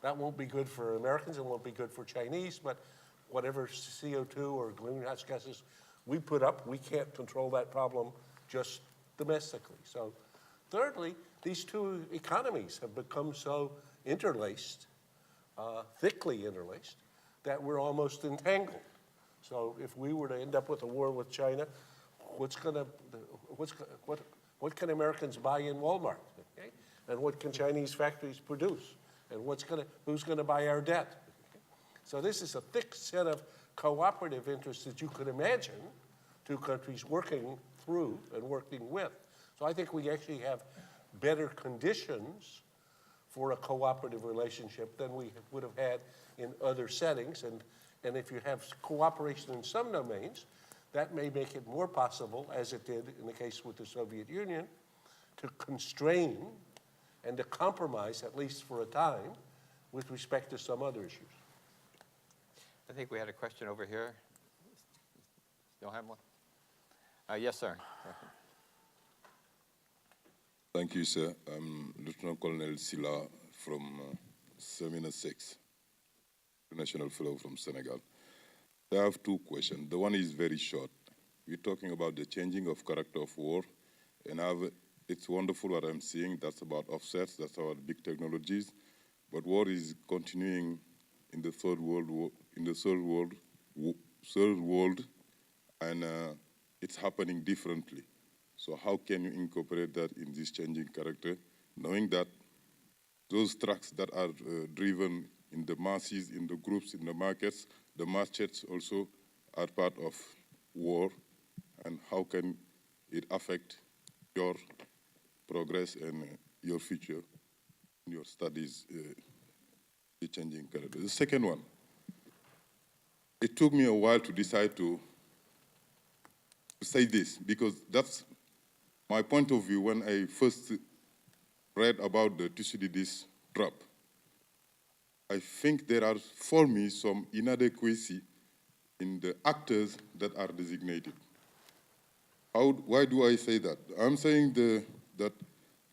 that won't be good for Americans, it won't be good for Chinese, but whatever CO2 or greenhouse gases we put up, we can't control that problem just domestically. So thirdly, these two economies have become so interlaced, thickly interlaced, that we're almost entangled. So if we were to end up with a war with China, what can Americans buy in Walmart? Okay? And what can Chinese factories produce? And who's gonna buy our debt? Okay? So this is a thick set of cooperative interests that you could imagine two countries working through and working with. So I think we actually have better conditions for a cooperative relationship than we would have had in other settings. And if you have cooperation in some domains, that may make it more possible, as it did in the case with the Soviet Union, to constrain and to compromise, at least for a time, with respect to some other issues. I think we had a question over here. Still have one? Yes, sir. Thank you, sir. I'm Lieutenant Colonel Silla from Seminar 6, National Fellow from Senegal. I have two questions. The one is very short. We're talking about the changing of character of war, and it's wonderful what I'm seeing. That's about offsets, that's about big technologies, but war is continuing in the third world, and it's happening differently. So how can you incorporate that in this changing character, knowing that those trucks that are driven in the masses, in the groups, in the markets, the markets also are part of war, and how can it affect your progress and your future in your studies, the changing character. The second one, it took me a while to decide to say this, because that's my point of view when I first read about the Thucydides trap. I think there are, for me, some inadequacy in the actors that are designated. Why do I say that? I'm saying that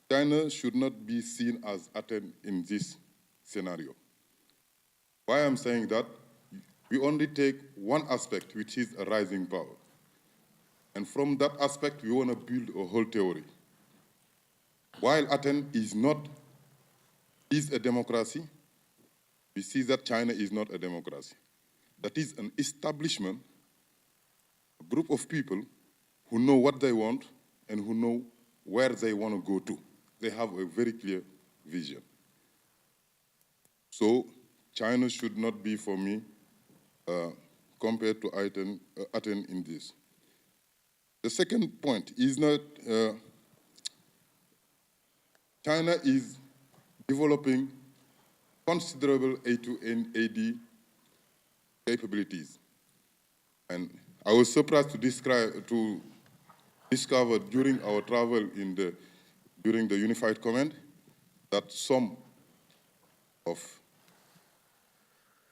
China should not be seen as Athens in this scenario. Why I'm saying that? We only take one aspect, which is a rising power. And from that aspect, we want to build a whole theory. While Athens is a democracy, we see that China is not a democracy. That is an establishment, a group of people who know what they want and who know where they want to go to. They have a very clear vision. So China should not be, for me, compared to Athens in this. The second point is not, China is developing considerable A2AD capabilities. And I was surprised to discover during our travel during the Unified Command that some of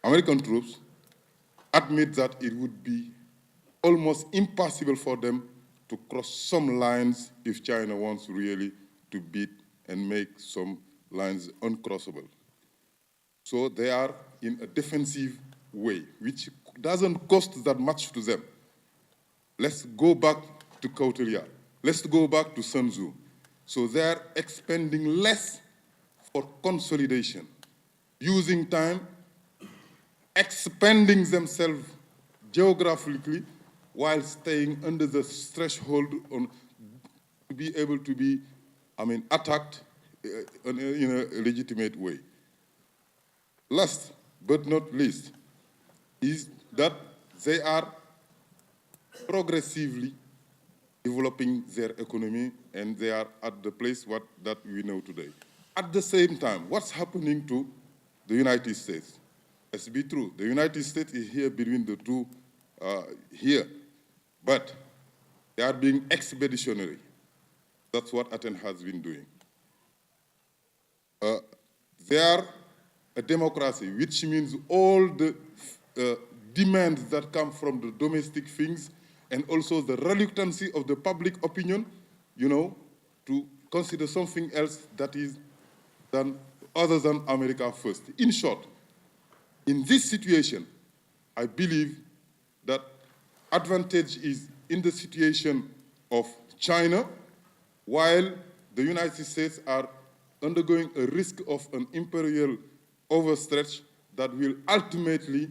American troops admit that it would be almost impossible for them to cross some lines if China wants really to beat and make some lines uncrossable. So they are in a defensive way, which doesn't cost that much to them. let's go back to Kautilya. Let's go back to Sun Tzu. So they're expending less for consolidation, using time, expanding themselves geographically while staying under the threshold to be able to be, attacked in a legitimate way. Last but not least is that they are progressively developing their economy, and they are at the place that we know today. At the same time, what's happening to the United States? Let's be true, the United States is here between the two here, but they are being expeditionary. That's what Athens has been doing. They are a democracy, which means all the demands that come from the domestic things and also the reluctancy of the public opinion, to consider something else that is done other than America first. In short, in this situation, I believe that advantage is in the situation of China, while the United States are undergoing a risk of an imperial overstretch that will ultimately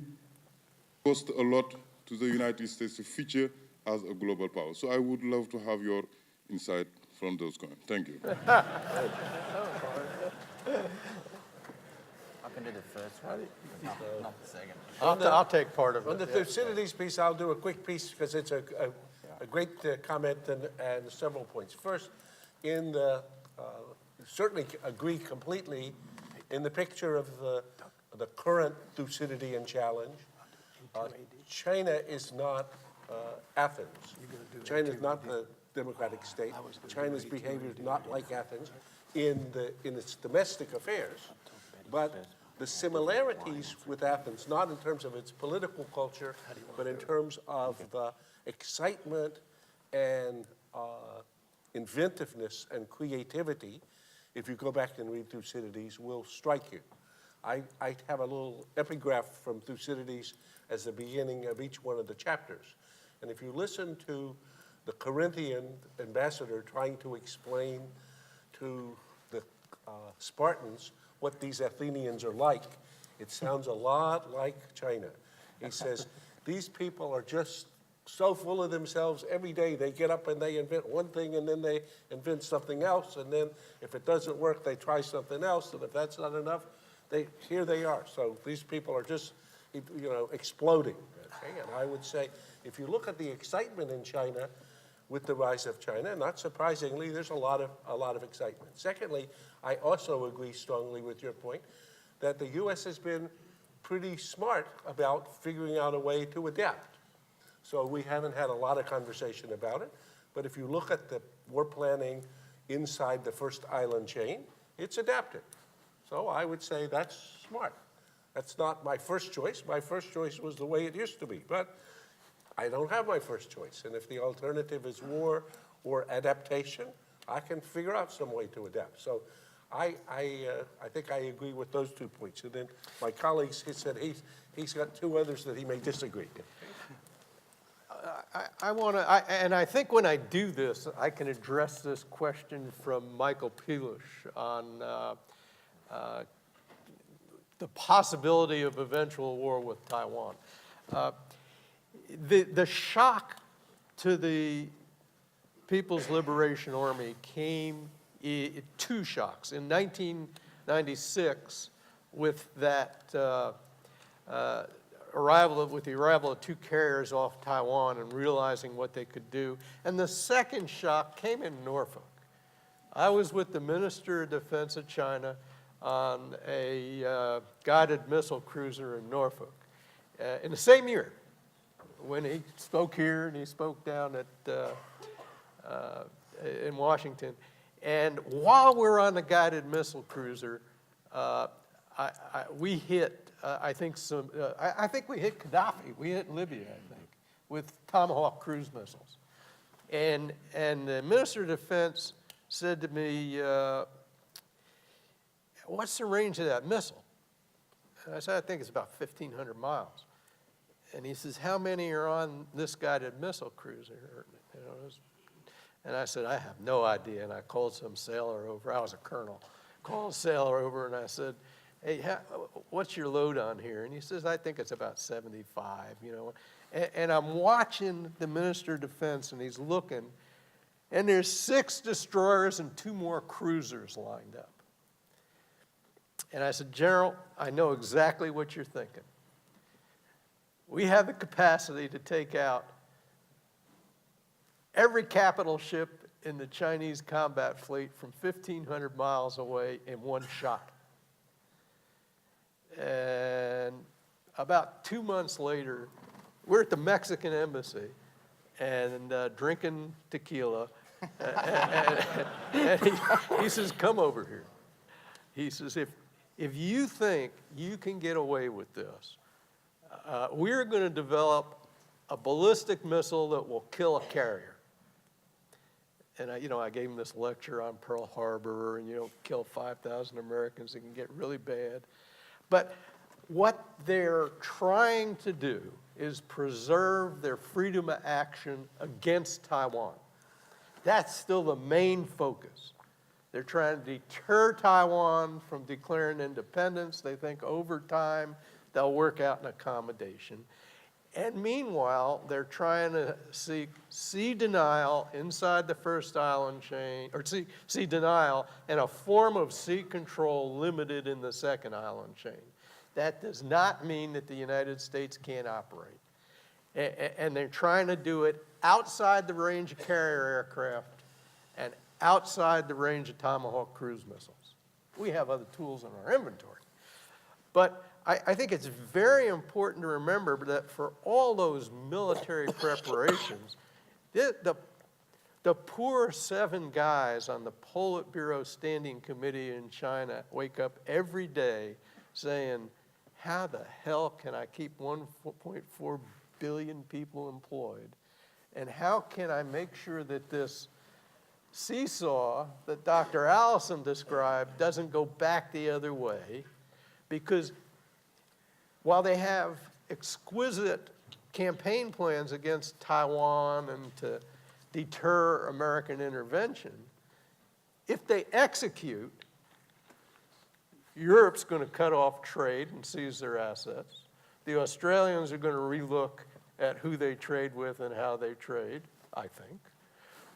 cost a lot to the United States' future as a global power. So I would love to have your insight from those comments. Thank you. I can do the first one, not the second. I'll take part of it. On the Thucydides piece, I'll do a quick piece because it's a great comment and several points. First, in the certainly agree completely in the picture of the current Thucydidean challenge. China is not Athens. China is not the democratic state. China's behavior is not like Athens in its domestic affairs, but the similarities with Athens, not in terms of its political culture, but in terms of the excitement and inventiveness and creativity, if you go back and read Thucydides, will strike you. I have a little epigraph from Thucydides as the beginning of each one of the chapters. And if you listen to the Corinthian ambassador trying to explain to the Spartans what these Athenians are like, it sounds a lot like China. He says, these people are just so full of themselves. Every day they get up and they invent one thing and then they invent something else. And then if it doesn't work, they try something else. And if that's not enough, here they are. So these people are just, exploding. Okay? And I would say, if you look at the excitement in China with the rise of China, not surprisingly, there's a lot of excitement. Secondly, I also agree strongly with your point that the U.S. has been pretty smart about figuring out a way to adapt. So we haven't had a lot of conversation about it, but if you look at the war planning inside the first island chain, it's adapted. So I would say that's smart. That's not my first choice. My first choice was the way it used to be, but I don't have my first choice. And if the alternative is war or adaptation, I can figure out some way to adapt. So I think I agree with those 2 points. And then my colleagues, he said he's got 2 others that he may disagree. And I think when I do this, I can address this question from Michael Pilush on the possibility of eventual war with Taiwan. The shock to the People's Liberation Army came, 2 shocks. In 1996, with that the arrival of 2 carriers off Taiwan and realizing what they could do. And the second shock came in Norfolk. I was with the Minister of Defense of China on a guided missile cruiser in Norfolk in the same year when he spoke here and he spoke down at in Washington. And while we're on the guided missile cruiser, we hit, I think we hit Gaddafi. We hit Libya, I think, with Tomahawk cruise missiles. And the Minister of Defense said to me, what's the range of that missile? And I said, I think it's about 1,500 miles. And he says, how many are on this guided missile cruiser? You know, and I said, I have no idea. And I called some sailor over. I was a colonel. Called a sailor over and I said, hey, what's your load on here? And he says, I think it's about 75, you know. And I'm watching the Minister of Defense, and he's looking, and there's 6 destroyers and 2 more cruisers lined up. And I said, General, I know exactly what you're thinking. We have the capacity to take out every capital ship in the Chinese combat fleet from 1,500 miles away in one shot. And about 2 months later, we're at the Mexican embassy and drinking tequila. And he says, come over here. He says, if you think you can get away with this, we're going to develop a ballistic missile that will kill a carrier. And I gave him this lecture on Pearl Harbor, and you don't kill 5,000 Americans, it can get really bad. But what they're trying to do is preserve their freedom of action against Taiwan. That's still the main focus. They're trying to deter Taiwan from declaring independence. They think over time they'll work out an accommodation. And meanwhile, they're trying to seek sea denial inside the first island chain, or sea denial and a form of sea control limited in the second island chain. That does not mean that the United States can't operate. And they're trying to do it outside the range of carrier aircraft and outside the range of Tomahawk cruise missiles. We have other tools in our inventory. But I think it's very important to remember that for all those military preparations, the poor 7 guys on the Politburo Standing Committee in China wake up every day saying, how the hell can I keep 1.4 billion people employed? And how can I make sure that this seesaw that Dr. Allison described doesn't go back the other way? Because while they have exquisite campaign plans against Taiwan and to deter American intervention, if they execute, Europe's going to cut off trade and seize their assets. The Australians are going to relook at who they trade with and how they trade, I think.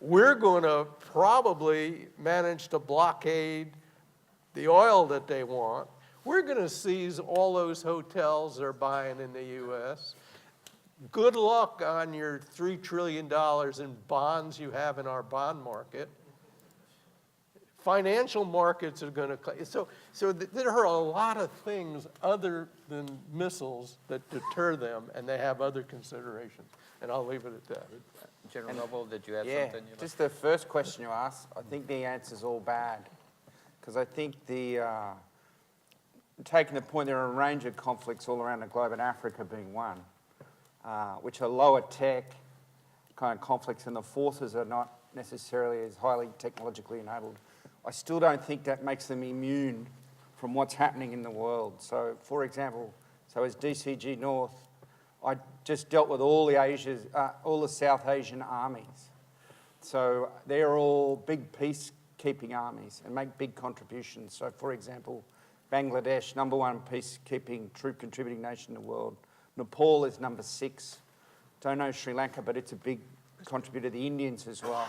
We're going to probably manage to blockade the oil that they want. We're going to seize all those hotels they're buying in the U.S. Good luck on your $3 trillion in bonds you have in our bond market. Financial markets are going to... So there are a lot of things other than missiles that deter them, and they have other considerations. And I'll leave it at that. General Noble, did you have Yeah, something? just the first question you asked, I think the answer's all bad. Because I think taking the point, there are a range of conflicts all around the globe, and Africa being one, which are lower tech kind of conflicts, and the forces are not necessarily as highly technologically enabled. I still don't think that makes them immune from what's happening in the world. So, for example, as DCG North, I just dealt with all the South Asian armies. So they're all big peacekeeping armies and make big contributions. So, for example, Bangladesh, #1 peacekeeping troop contributing nation in the world. Nepal is #6. Don't know Sri Lanka, but it's a big contributor. The Indians as well.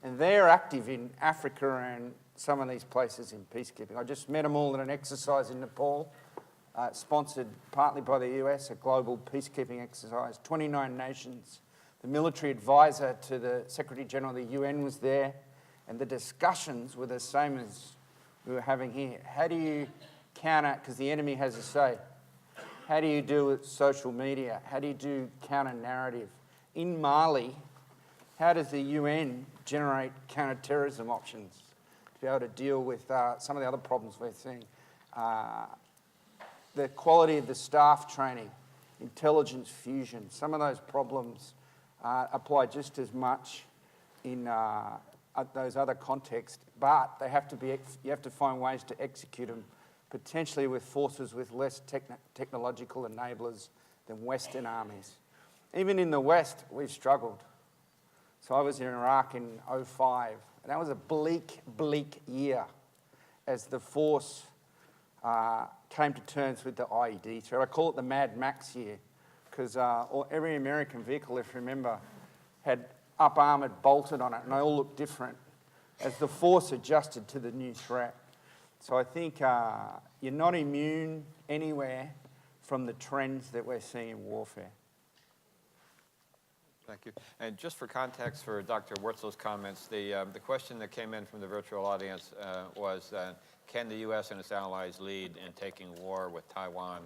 And they're active in Africa and some of these places in peacekeeping. I just met them all at an exercise in Nepal, sponsored partly by the US, a global peacekeeping exercise, 29 nations. The military advisor to the Secretary General of the UN was there, and the discussions were the same as we were having here. How do you counter, because the enemy has a say, how do you deal with social media? How do you do counter-narrative? In Mali, how does the UN generate counter-terrorism options to be able to deal with some of the other problems we're seeing? The quality of the staff training, intelligence fusion, some of those problems apply just as much in those other contexts, but they have to be, you have to find ways to execute them, potentially with forces with less technological enablers than Western armies. Even in the West, we've struggled. So I was in Iraq in 2005, and that was a bleak, bleak year as the force came to terms with the IED threat. I call it the Mad Max year, because every American vehicle, if you remember, had up-armoured bolted on it, and they all looked different as the force adjusted to the new threat. So I think you're not immune anywhere from the trends that we're seeing in warfare. Thank you. And just for context for Dr. Wortzel's comments, the question that came in from the virtual audience was, can the U.S. and its allies lead in taking war with Taiwan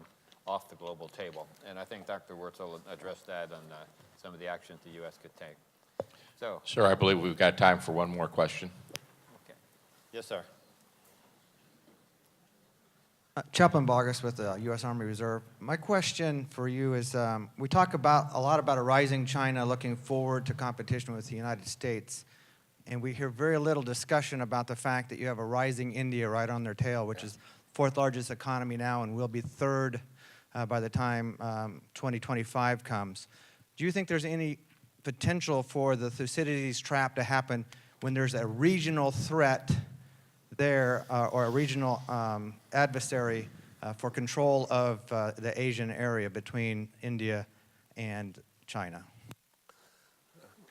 off the global table? And I think Dr. Wortzel addressed that on some of the actions the U.S. could take. So, Sir, I believe we've got time for one more question. okay. Yes, sir. Chaplain Bogus with the U.S. Army Reserve. My question for you is, we talk a lot about a rising China looking forward to competition with the United States, and we hear very little discussion about the fact that you have a rising India right on their tail, which is fourth largest economy now and will be third by the time 2025 comes. Do you think there's any potential for the Thucydides trap to happen when there's a regional threat there or a regional adversary for control of the Asian area between India and China?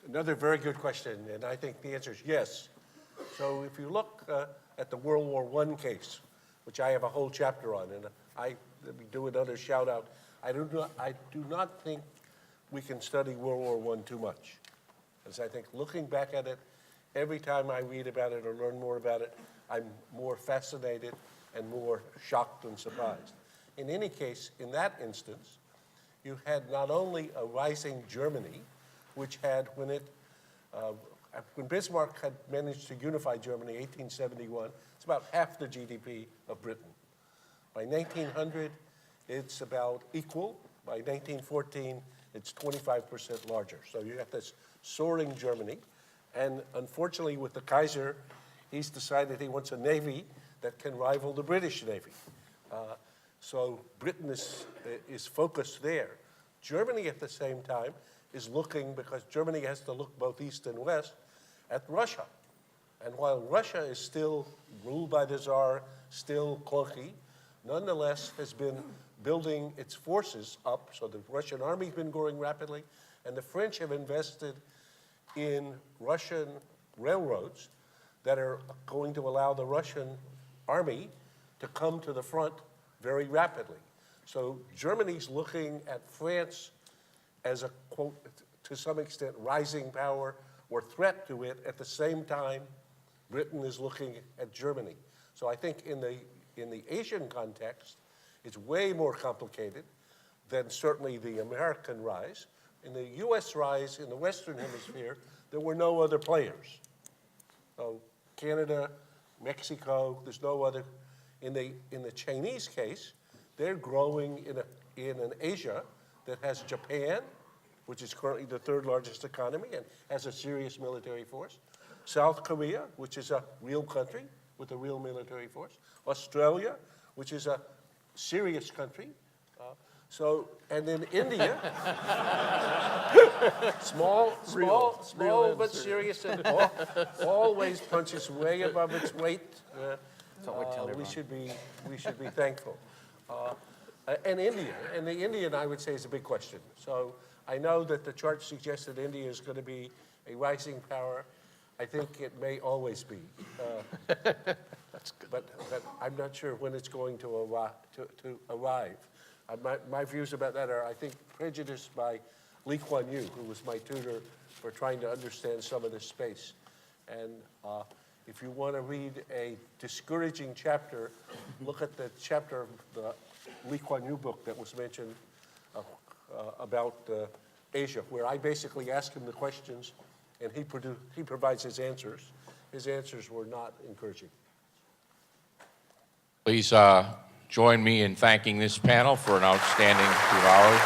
Another very good question, and I think the answer is yes. So if you look at the World War I case, which I have a whole chapter on, and I do another shout out, I do not think we can study World War I too much. Because I think looking back at it, every time I read about it or learn more about it, I'm more fascinated and more shocked and surprised. In any case, in that instance, you had not only a rising Germany, which had, when Bismarck had managed to unify Germany in 1871, it's about half the GDP of Britain. By 1900, it's about equal. By 1914, it's 25% larger. So you have this soaring Germany. And unfortunately, with the Kaiser, he's decided he wants a navy that can rival the British Navy. So Britain is focused there. Germany, at the same time, is looking, because Germany has to look both east and west, at Russia. And while Russia is still ruled by the Tsar, still clunky, nonetheless has been building its forces up. So the Russian army's been growing rapidly, and the French have invested in Russian railroads that are going to allow the Russian army to come to the front very rapidly. So Germany's looking at France as a, quote, to some extent, rising power or threat to it. At the same time, Britain is looking at Germany. So I think in the Asian context, it's way more complicated than certainly the American rise. In the US rise in the Western Hemisphere, there were no other players. So Canada, Mexico, there's no other. In the Chinese case, they're growing in an Asia that has Japan, which is currently the third largest economy and has a serious military force. South Korea, which is a real country with a real military force. Australia, which is a serious country. And then India, small but serious, and always punches way above its weight. We should be thankful. And India, and the Indian, I would say, is a big question. So I know that the chart suggests that India is going to be a rising power. I think it may always be. That's good. But I'm not sure when it's going to arrive. My views about that are, I think, prejudiced by Lee Kuan Yew, who was my tutor for trying to understand some of this space. And if you want to read a discouraging chapter, look at the chapter of the Lee Kuan Yew book that was mentioned about Asia, where I basically ask him the questions and he provides his answers. His answers were not encouraging. Please join me in thanking this panel for an outstanding 2 hours.